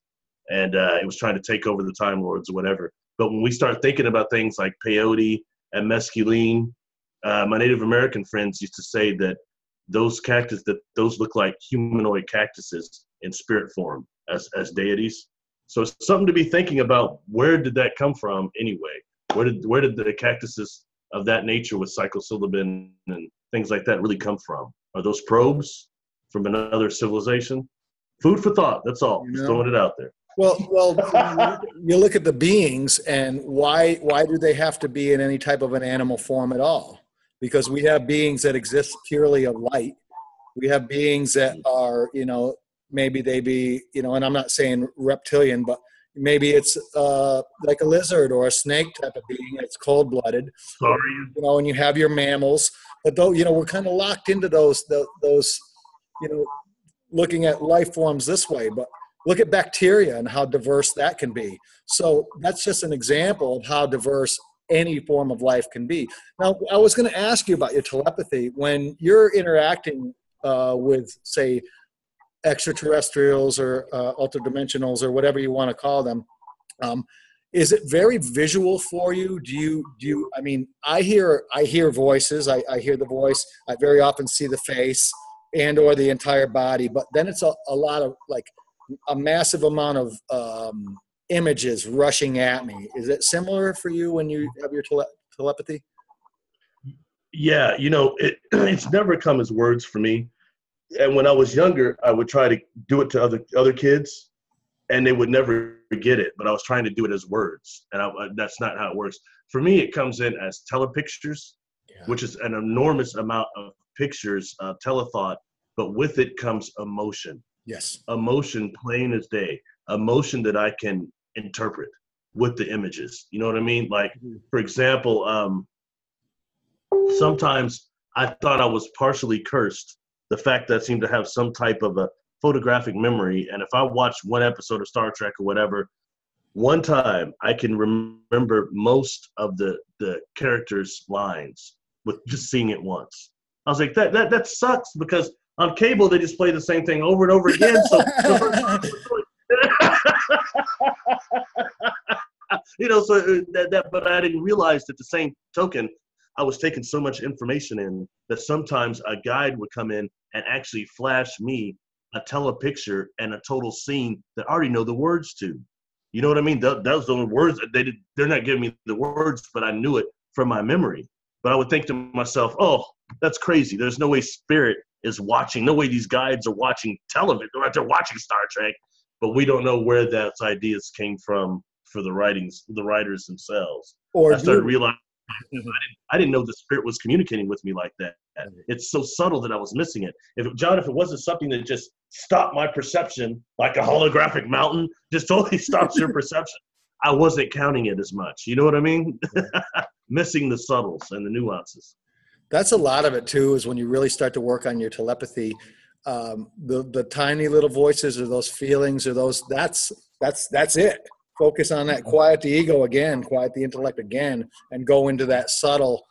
And it was trying to take over the Time Lords or whatever. But when we start thinking about things like peyote and mescaline, my Native American friends used to say that those look like humanoid cactuses in spirit form as deities. So it's something to be thinking about. Where did that come from anyway? Where did the cactuses of that nature with psilocybin and things like that really come from? Are those probes from another civilization? Food for thought. That's all. Just throwing it out there. Well, you look at the beings, and why do they have to be in any type of an animal form at all? Because we have beings that exist purely of light. We have beings that are, maybe they be, and I'm not saying reptilian, but maybe it's like a lizard or a snake type of being. It's cold-blooded. Sorry. And you have your mammals. But though, we're kind of locked into those, looking at life forms this way. But look at bacteria and how diverse that can be. So that's just an example of how diverse any form of life can be. Now, I was going to ask you about your telepathy. When you're interacting with, say, extraterrestrials or ultradimensionals or whatever you want to call them, is it very visual for you? Do you, I hear voices, I hear the voice, I very often see the face and or the entire body, but then it's a lot of a massive amount of images rushing at me. Is it similar for you when you have your telepathy? Yeah, it's never come as words for me. And when I was younger, I would try to do it to other kids, and they would never get it. But I was trying to do it as words, and that's not how it works. For me, it comes in as telepictures, which is an enormous amount of pictures, telethought, but with it comes emotion. Yes. Emotion plain as day. Emotion that I can interpret. with the images. You know what I mean? Like, for example, sometimes I thought I was partially cursed. The fact that I seemed to have some type of a photographic memory. And if I watched one episode of Star Trek or whatever, one time I can remember most of the characters' lines with just seeing it once. I was like, that sucks, because on cable they just play the same thing over and over again. So you know, so but I didn't realize that the same token, I was taking so much information in that sometimes a guide would come in and actually flash me a telepicture and a total scene that I already know the words to. You know what I mean? That was the only words they're not giving me the words, but I knew it from my memory. But I would think to myself, oh, that's crazy. There's no way Spirit is watching. No way these guides are watching television. They're watching Star Trek, but we don't know where those ideas came from for the writers themselves. Or I started realizing I didn't know the Spirit was communicating with me like that. It's so subtle that I was missing it. If it wasn't something that just stopped my perception, like a holographic mountain, just totally stops your perception, I wasn't counting it as much. You know what I mean? Missing the subtles and the nuances. That's a lot of it too, is when you really start to work on your telepathy, the tiny little voices or those feelings or that's it. Focus on that, quiet the ego again, quiet the intellect again, and go into that subtle.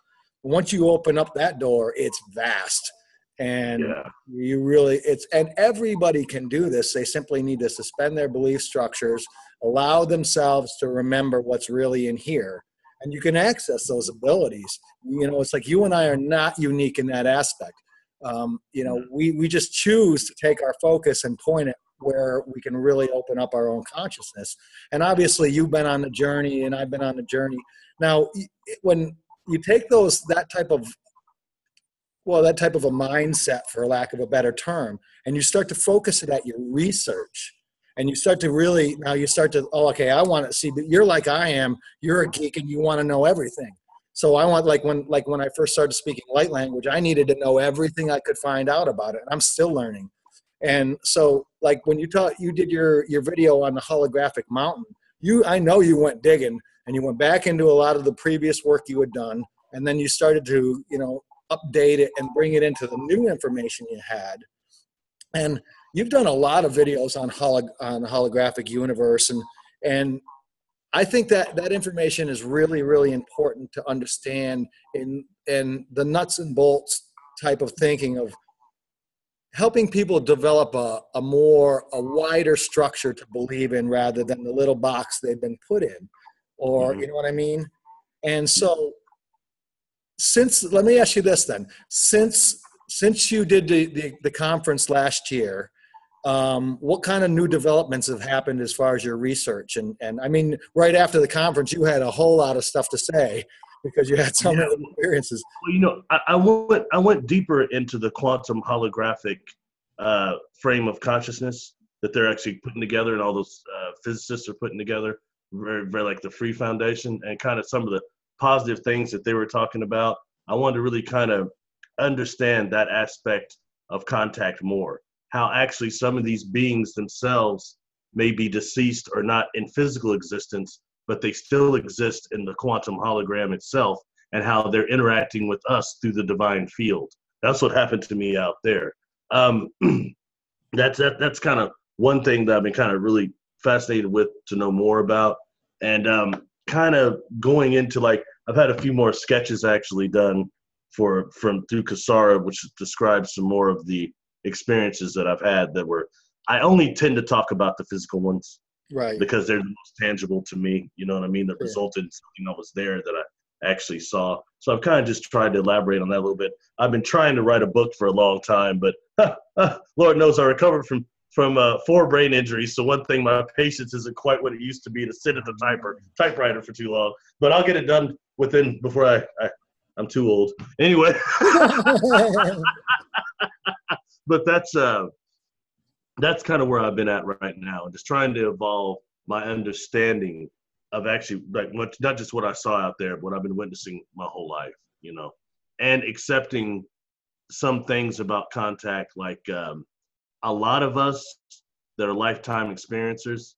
Once you open up that door, it's vast. And and everybody can do this. They simply need to suspend their belief structures, allow themselves to remember what's really in here. And you can access those abilities. You know, it's like you and I are not unique in that aspect. You know, we just choose to take our focus and point it where we can really open up our own consciousness. And obviously you've been on the journey and I've been on the journey. Now, when you take that type of a mindset, for lack of a better term, and you start to focus it at your research, and you start to okay, I want to see, but you're like I am, you're a geek and you want to know everything. So I want, when I first started speaking light language, I needed to know everything I could find out about it. And I'm still learning. And so, like, when you did your video on the holographic mountain, I know you went digging and you went back into a lot of the previous work you had done. And then you started to, update it and bring it into the new information you had. And you've done a lot of videos on holographic universe. And I think that information is really, really important to understand in the nuts and bolts type of thinking of helping people develop a wider structure to believe in rather than the little box they've been put in, or you know what I mean? And so let me ask you this then, since you did the conference last year, what kind of new developments have happened as far as your research? And I mean, right after the conference, you had a whole lot of stuff to say because you had so many experiences. Well, I went deeper into the quantum holographic frame of consciousness that they're actually putting together, and all those physicists are putting together, very, very like the Free Foundation, and kind of some of the positive things that they were talking about. I wanted to really kind of understand that aspect of contact more, how actually some of these beings themselves may be deceased or not in physical existence, but they still exist in the quantum hologram itself, and how they're interacting with us through the divine field. That's what happened to me out there. That's kind of one thing that I've been kind of really fascinated with to know more about. And kind of going into, like, I've had a few more sketches actually done through Kasara, which describes some more of the experiences that I've had I only tend to talk about the physical ones. Right. Because they're the most tangible to me, you know what I mean? That resulted in something that was there that I actually saw. So I've kind of just tried to elaborate on that a little bit. I've been trying to write a book for a long time, but Lord knows I recovered from 4 brain injuries. So one thing, my patience isn't quite what it used to be to sit at the typewriter for too long. But I'll get it done before I'm too old. Anyway. But that's kind of where I've been at right now, and just trying to evolve my understanding of actually, like, not just what I saw out there, but what I've been witnessing my whole life, and accepting some things about contact, like a lot of us that are lifetime experiencers,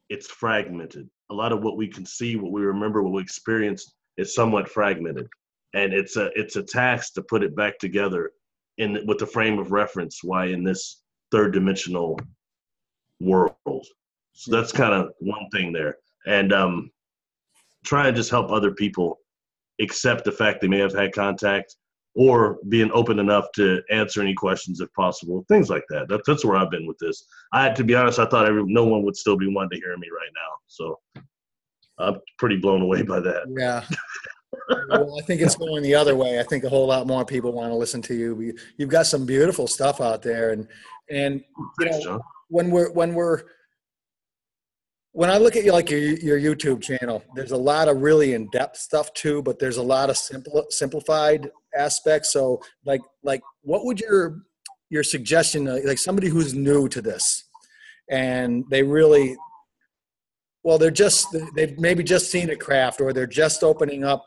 it's fragmented. a lot of what we can see, what we remember, what we experience is somewhat fragmented. And it's a task to put it back together with the frame of reference, why in this third dimensional world. So that's kind of one thing there. And try and just help other people accept the fact they may have had contact, or being open enough to answer any questions if possible, things like that. That's where I've been with this. To be honest, I thought no one would still be wanting to hear me right now. So I'm pretty blown away by that. Yeah. Well, I think it's going the other way. I think a whole lot more people want to listen to you. You've got some beautiful stuff out there, and Thanks, John. when I look at your YouTube channel, there's a lot of really in-depth stuff too, but there's a lot of simplified aspects. So like what would your suggestion, like somebody who's new to this and they've maybe just seen a craft, or they're just opening up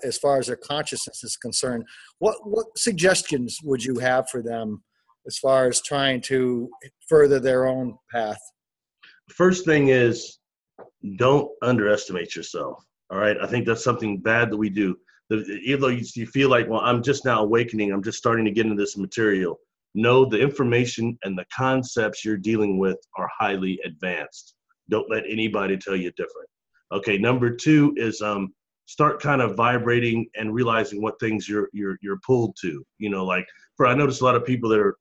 as far as their consciousness is concerned, what suggestions would you have for them as far as trying to further their own path? First thing is, don't underestimate yourself. All right. I think that's something bad that we do. Even though you feel like, well, I'm just now awakening, I'm just starting to get into this material. No, the information and the concepts you're dealing with are highly advanced. Don't let anybody tell you different. Okay. Number two is start kind of vibrating and realizing what things you're pulled to. You know, like I notice a lot of people that are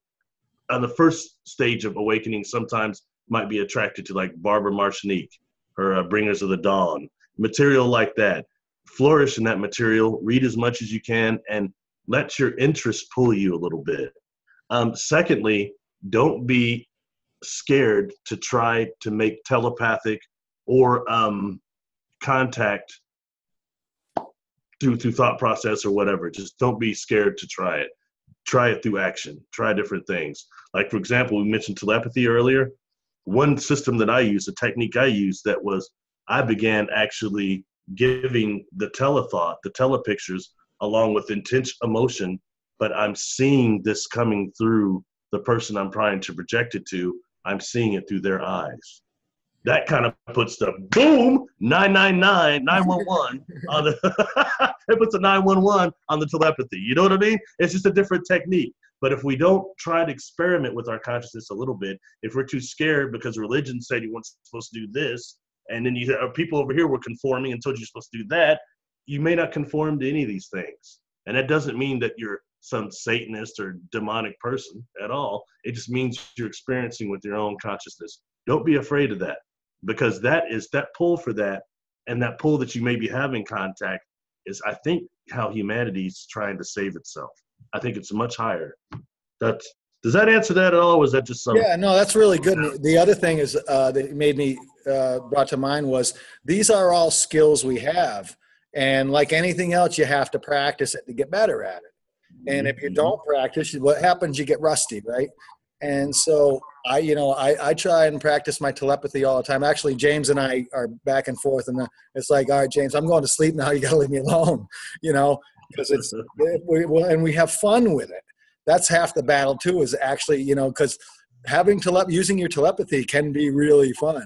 on the first stage of awakening sometimes might be attracted to like Barbara Martinique or Bringers of the Dawn, material like that. Flourish in that material, read as much as you can, and let your interest pull you a little bit. Secondly, don't be scared to try to make telepathic or contact through thought process or whatever. Just don't be scared to try it. Try it through action. Try different things. Like, for example, we mentioned telepathy earlier. One system that I use, a technique I used, that was I began actually giving the telethought, the telepictures, along with intense emotion, but I'm seeing this coming through the person I'm trying to project it to. I'm seeing it through their eyes. That kind of puts the boom, 999, 911 on the, it puts a 911 on the telepathy. You know what I mean? It's just a different technique. But if we don't try to experiment with our consciousness a little bit, if we're too scared because religion said you weren't supposed to do this, and then you have people over here were conforming and told you're supposed to do that, you may not conform to any of these things. And that doesn't mean that you're some Satanist or demonic person at all. It just means you're experiencing with your own consciousness. Don't be afraid of that, because that pull for that, and that pull that you may be having contact is, I think, how humanity's trying to save itself. I think it's much higher. Does that answer that at all, or was that just something? Yeah, no, that's really good. The other thing is that made me brought to mind was these are all skills we have, and like anything else, you have to practice it to get better at it. And if you don't practice, what happens? You get rusty, right? And so I try and practice my telepathy all the time. Actually, James and I are back and forth, and it's like, all right, James, I'm going to sleep now. You got to leave me alone, because we have fun with it. That's half the battle too, is actually, because using your telepathy can be really fun.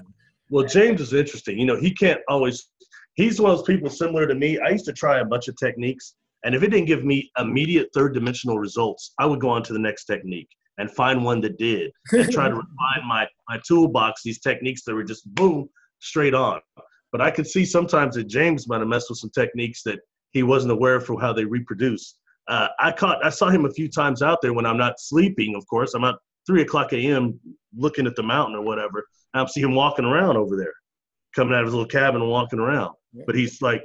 Well, James is interesting. He's one of those people similar to me. I used to try a bunch of techniques, and if it didn't give me immediate third dimensional results, I would go on to the next technique and find one that did, and try to refine my toolbox, these techniques that were just boom, straight on. But I could see sometimes that James might have messed with some techniques that he wasn't aware of for how they reproduce. I saw him a few times out there when I'm not sleeping, of course. I'm at 3:00 a.m. looking at the mountain or whatever. I see him walking around over there, coming out of his little cabin and walking around. Yeah. But he's like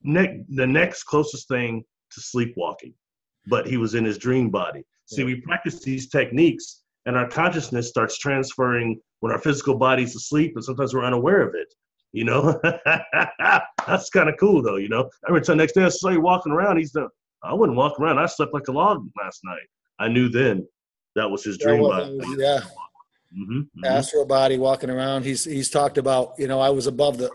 the next closest thing to sleepwalking. But he was in his dream body. See, we practice these techniques, and our consciousness starts transferring when our physical body's asleep, and sometimes we're unaware of it. That's kind of cool, though. Every time next day I saw you walking around, I wouldn't walk around. I slept like a log last night. I knew then that was his dream body. Yeah. Astral body walking around. He's talked about, I was above the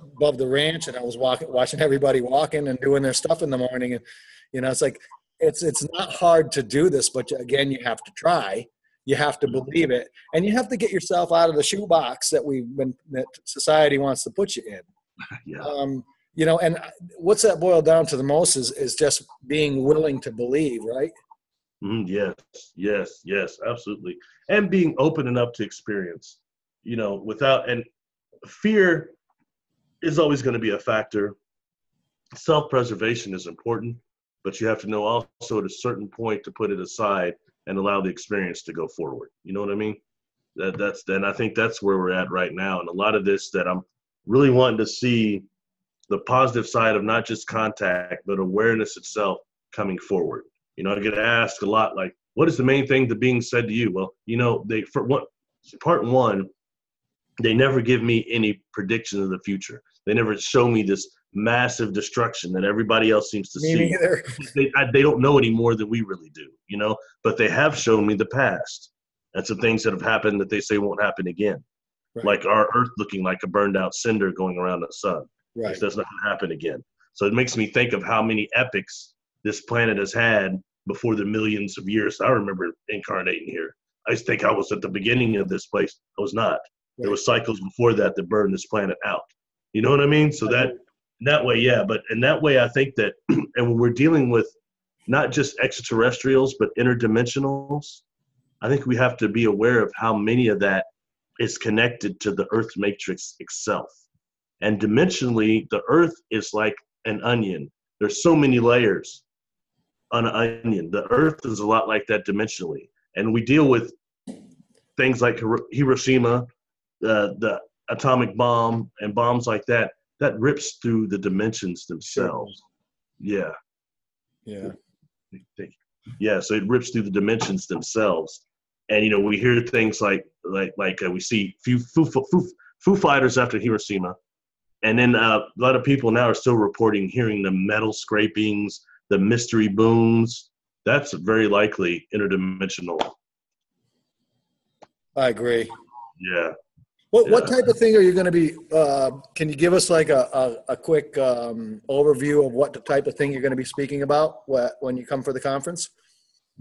ranch, and I was watching everybody walking and doing their stuff in the morning, and it's like it's not hard to do this, but again, you have to try. You have to believe it, and you have to get yourself out of the shoebox that that society wants to put you in. Yeah. You know, and what's that boiled down to the most is just being willing to believe, right? Yes, absolutely. And being open enough to experience, you know, and fear is always going to be a factor. Self-preservation is important, but you have to know also at a certain point to put it aside and allow the experience to go forward. You know what I mean? And I think that's where we're at right now. And a lot of this that I'm really wanting to see the positive side of not just contact, but awareness itself coming forward. You know, I get asked a lot, like, what is the main thing that being said to you? Well, you know, part one, they never give me any prediction of the future. They never show me this massive destruction that everybody else seems to Me see. neither. They don't know any more than we really do, you know, but they have shown me the past and some things that have happened that they say won't happen again. Right. Like our Earth looking like a burned out cinder going around the sun. Right. That's not going to happen again. So it makes me think of how many epics this planet has had before the millions of years. I remember incarnating here. I used to think I was at the beginning of this place. I was not. Right. There were cycles before that burned this planet out. You know what I mean? So that way, yeah. But in that way, I think that, and when we're dealing with not just extraterrestrials, but interdimensionals, I think we have to be aware of how many of that is connected to the Earth matrix itself. And dimensionally, the Earth is like an onion. There's so many layers on an onion. The Earth is a lot like that dimensionally. And we deal with things like Hiroshima, the atomic bomb, and bombs like that rips through the dimensions themselves. Sure. Yeah. So it rips through the dimensions themselves. And, you know, we hear things like we see Foo Fighters after Hiroshima. And then a lot of people now are still reporting hearing the metal scrapings, the mystery booms. That's very likely interdimensional. I agree. Yeah. What type of thing are you going to be? Can you give us like a quick overview of what the type of thing you're going to be speaking about when you come for the conference?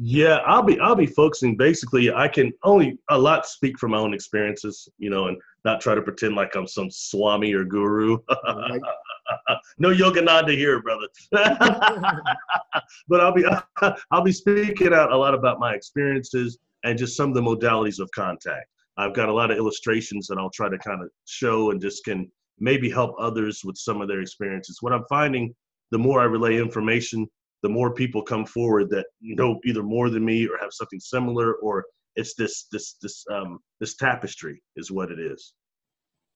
Yeah, I'll be focusing basically. I can only speak from my own experiences, you know, and not try to pretend like I'm some swami or guru. Right. No Yogananda here, brother. But I'll be speaking out a lot about my experiences and just some of the modalities of contact. I've got a lot of illustrations that I'll try to kind of show and just can maybe help others with some of their experiences. What I'm finding, the more I relay information, the more people come forward that know either more than me or have something similar, or it's this tapestry is what it is,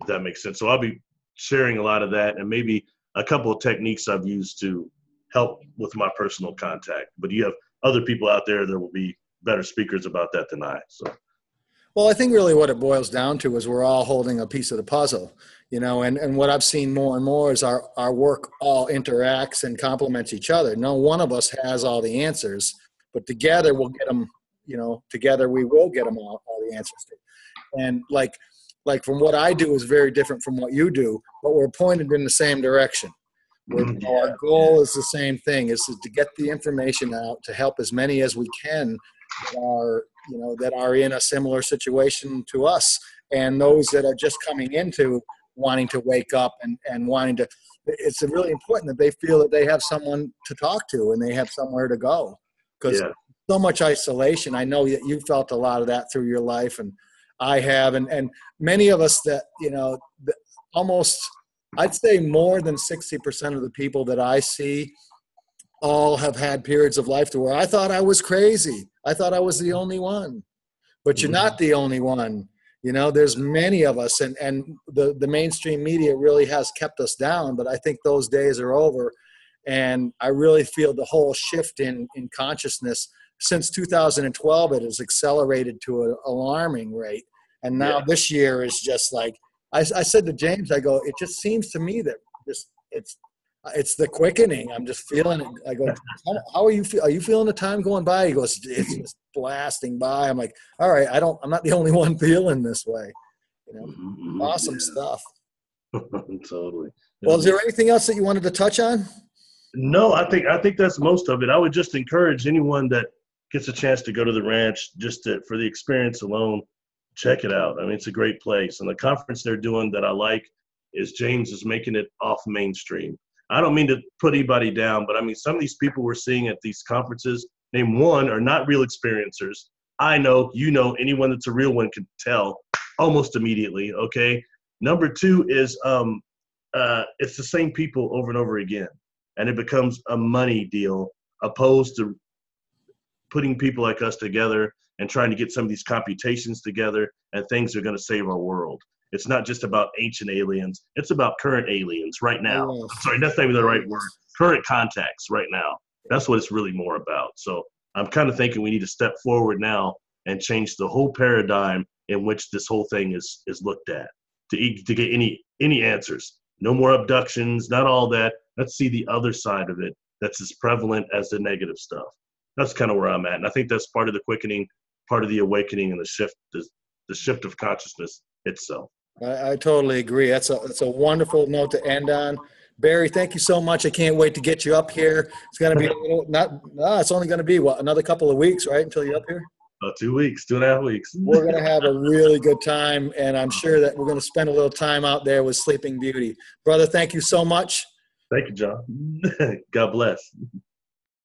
if that makes sense. So I'll be sharing a lot of that and maybe a couple of techniques I've used to help with my personal contact. But you have other people out there that will be better speakers about that than I. So. Well, I think really what it boils down to is we're all holding a piece of the puzzle, you know, and what I've seen more and more is our work all interacts and complements each other. No one of us has all the answers, but together we'll get them, you know, together we will get them all the answers to. And like from what I do is very different from what you do, but we're pointed in the same direction. Our goal is the same thing, is to get the information out to help as many as we can that are in a similar situation to us, and those that are just coming into wanting to wake up and wanting to. It's really important that they feel that they have someone to talk to and they have somewhere to go, because so much isolation. I know that you felt a lot of that through your life, and I have, and many of us that, you know, almost, I'd say more than 60% of the people that I see all have had periods of life to where I thought I was crazy. I thought I was the only one, but you're not the only one. You know, there's many of us, and the mainstream media really has kept us down, but I think those days are over. And I really feel the whole shift in consciousness since 2012, it has accelerated to an alarming rate. And now this year is just like, I said to James, I go, it just seems to me that it's the quickening. I'm just feeling it. I go, how are you? Are you feeling the time going by? He goes, it's just blasting by. I'm like, all right, I'm not the only one feeling this way. You know, awesome stuff. Totally. Well, is there anything else that you wanted to touch on? No, I think that's most of it. I would just encourage anyone that gets a chance to go to the ranch for the experience alone, check it out. I mean, it's a great place. And the conference they're doing that I like is James is making it off mainstream. I don't mean to put anybody down, but I mean, some of these people we're seeing at these conferences, name one, are not real experiencers. I know, anyone that's a real one can tell almost immediately, okay? Number two is it's the same people over and over again, and it becomes a money deal opposed to putting people like us together and trying to get some of these computations together and things that are going to save our world. It's not just about ancient aliens. It's about current aliens right now. Oh. Sorry, that's not even the right word. Current contacts right now. That's what it's really more about. So I'm kind of thinking we need to step forward now and change the whole paradigm in which this whole thing is looked at to get any answers. No more abductions, not all that. Let's see the other side of it that's as prevalent as the negative stuff. That's kind of where I'm at. And I think that's part of the quickening, part of the awakening and the shift of consciousness itself. I totally agree. That's a wonderful note to end on. Barry, thank you so much. I can't wait to get you up here. It's going to be it's only going to be another couple of weeks, right? Until you're up here? 2 weeks, 2.5 weeks. We're going to have a really good time, and I'm sure that we're going to spend a little time out there with Sleeping Beauty. Brother, thank you so much. Thank you, John. God bless.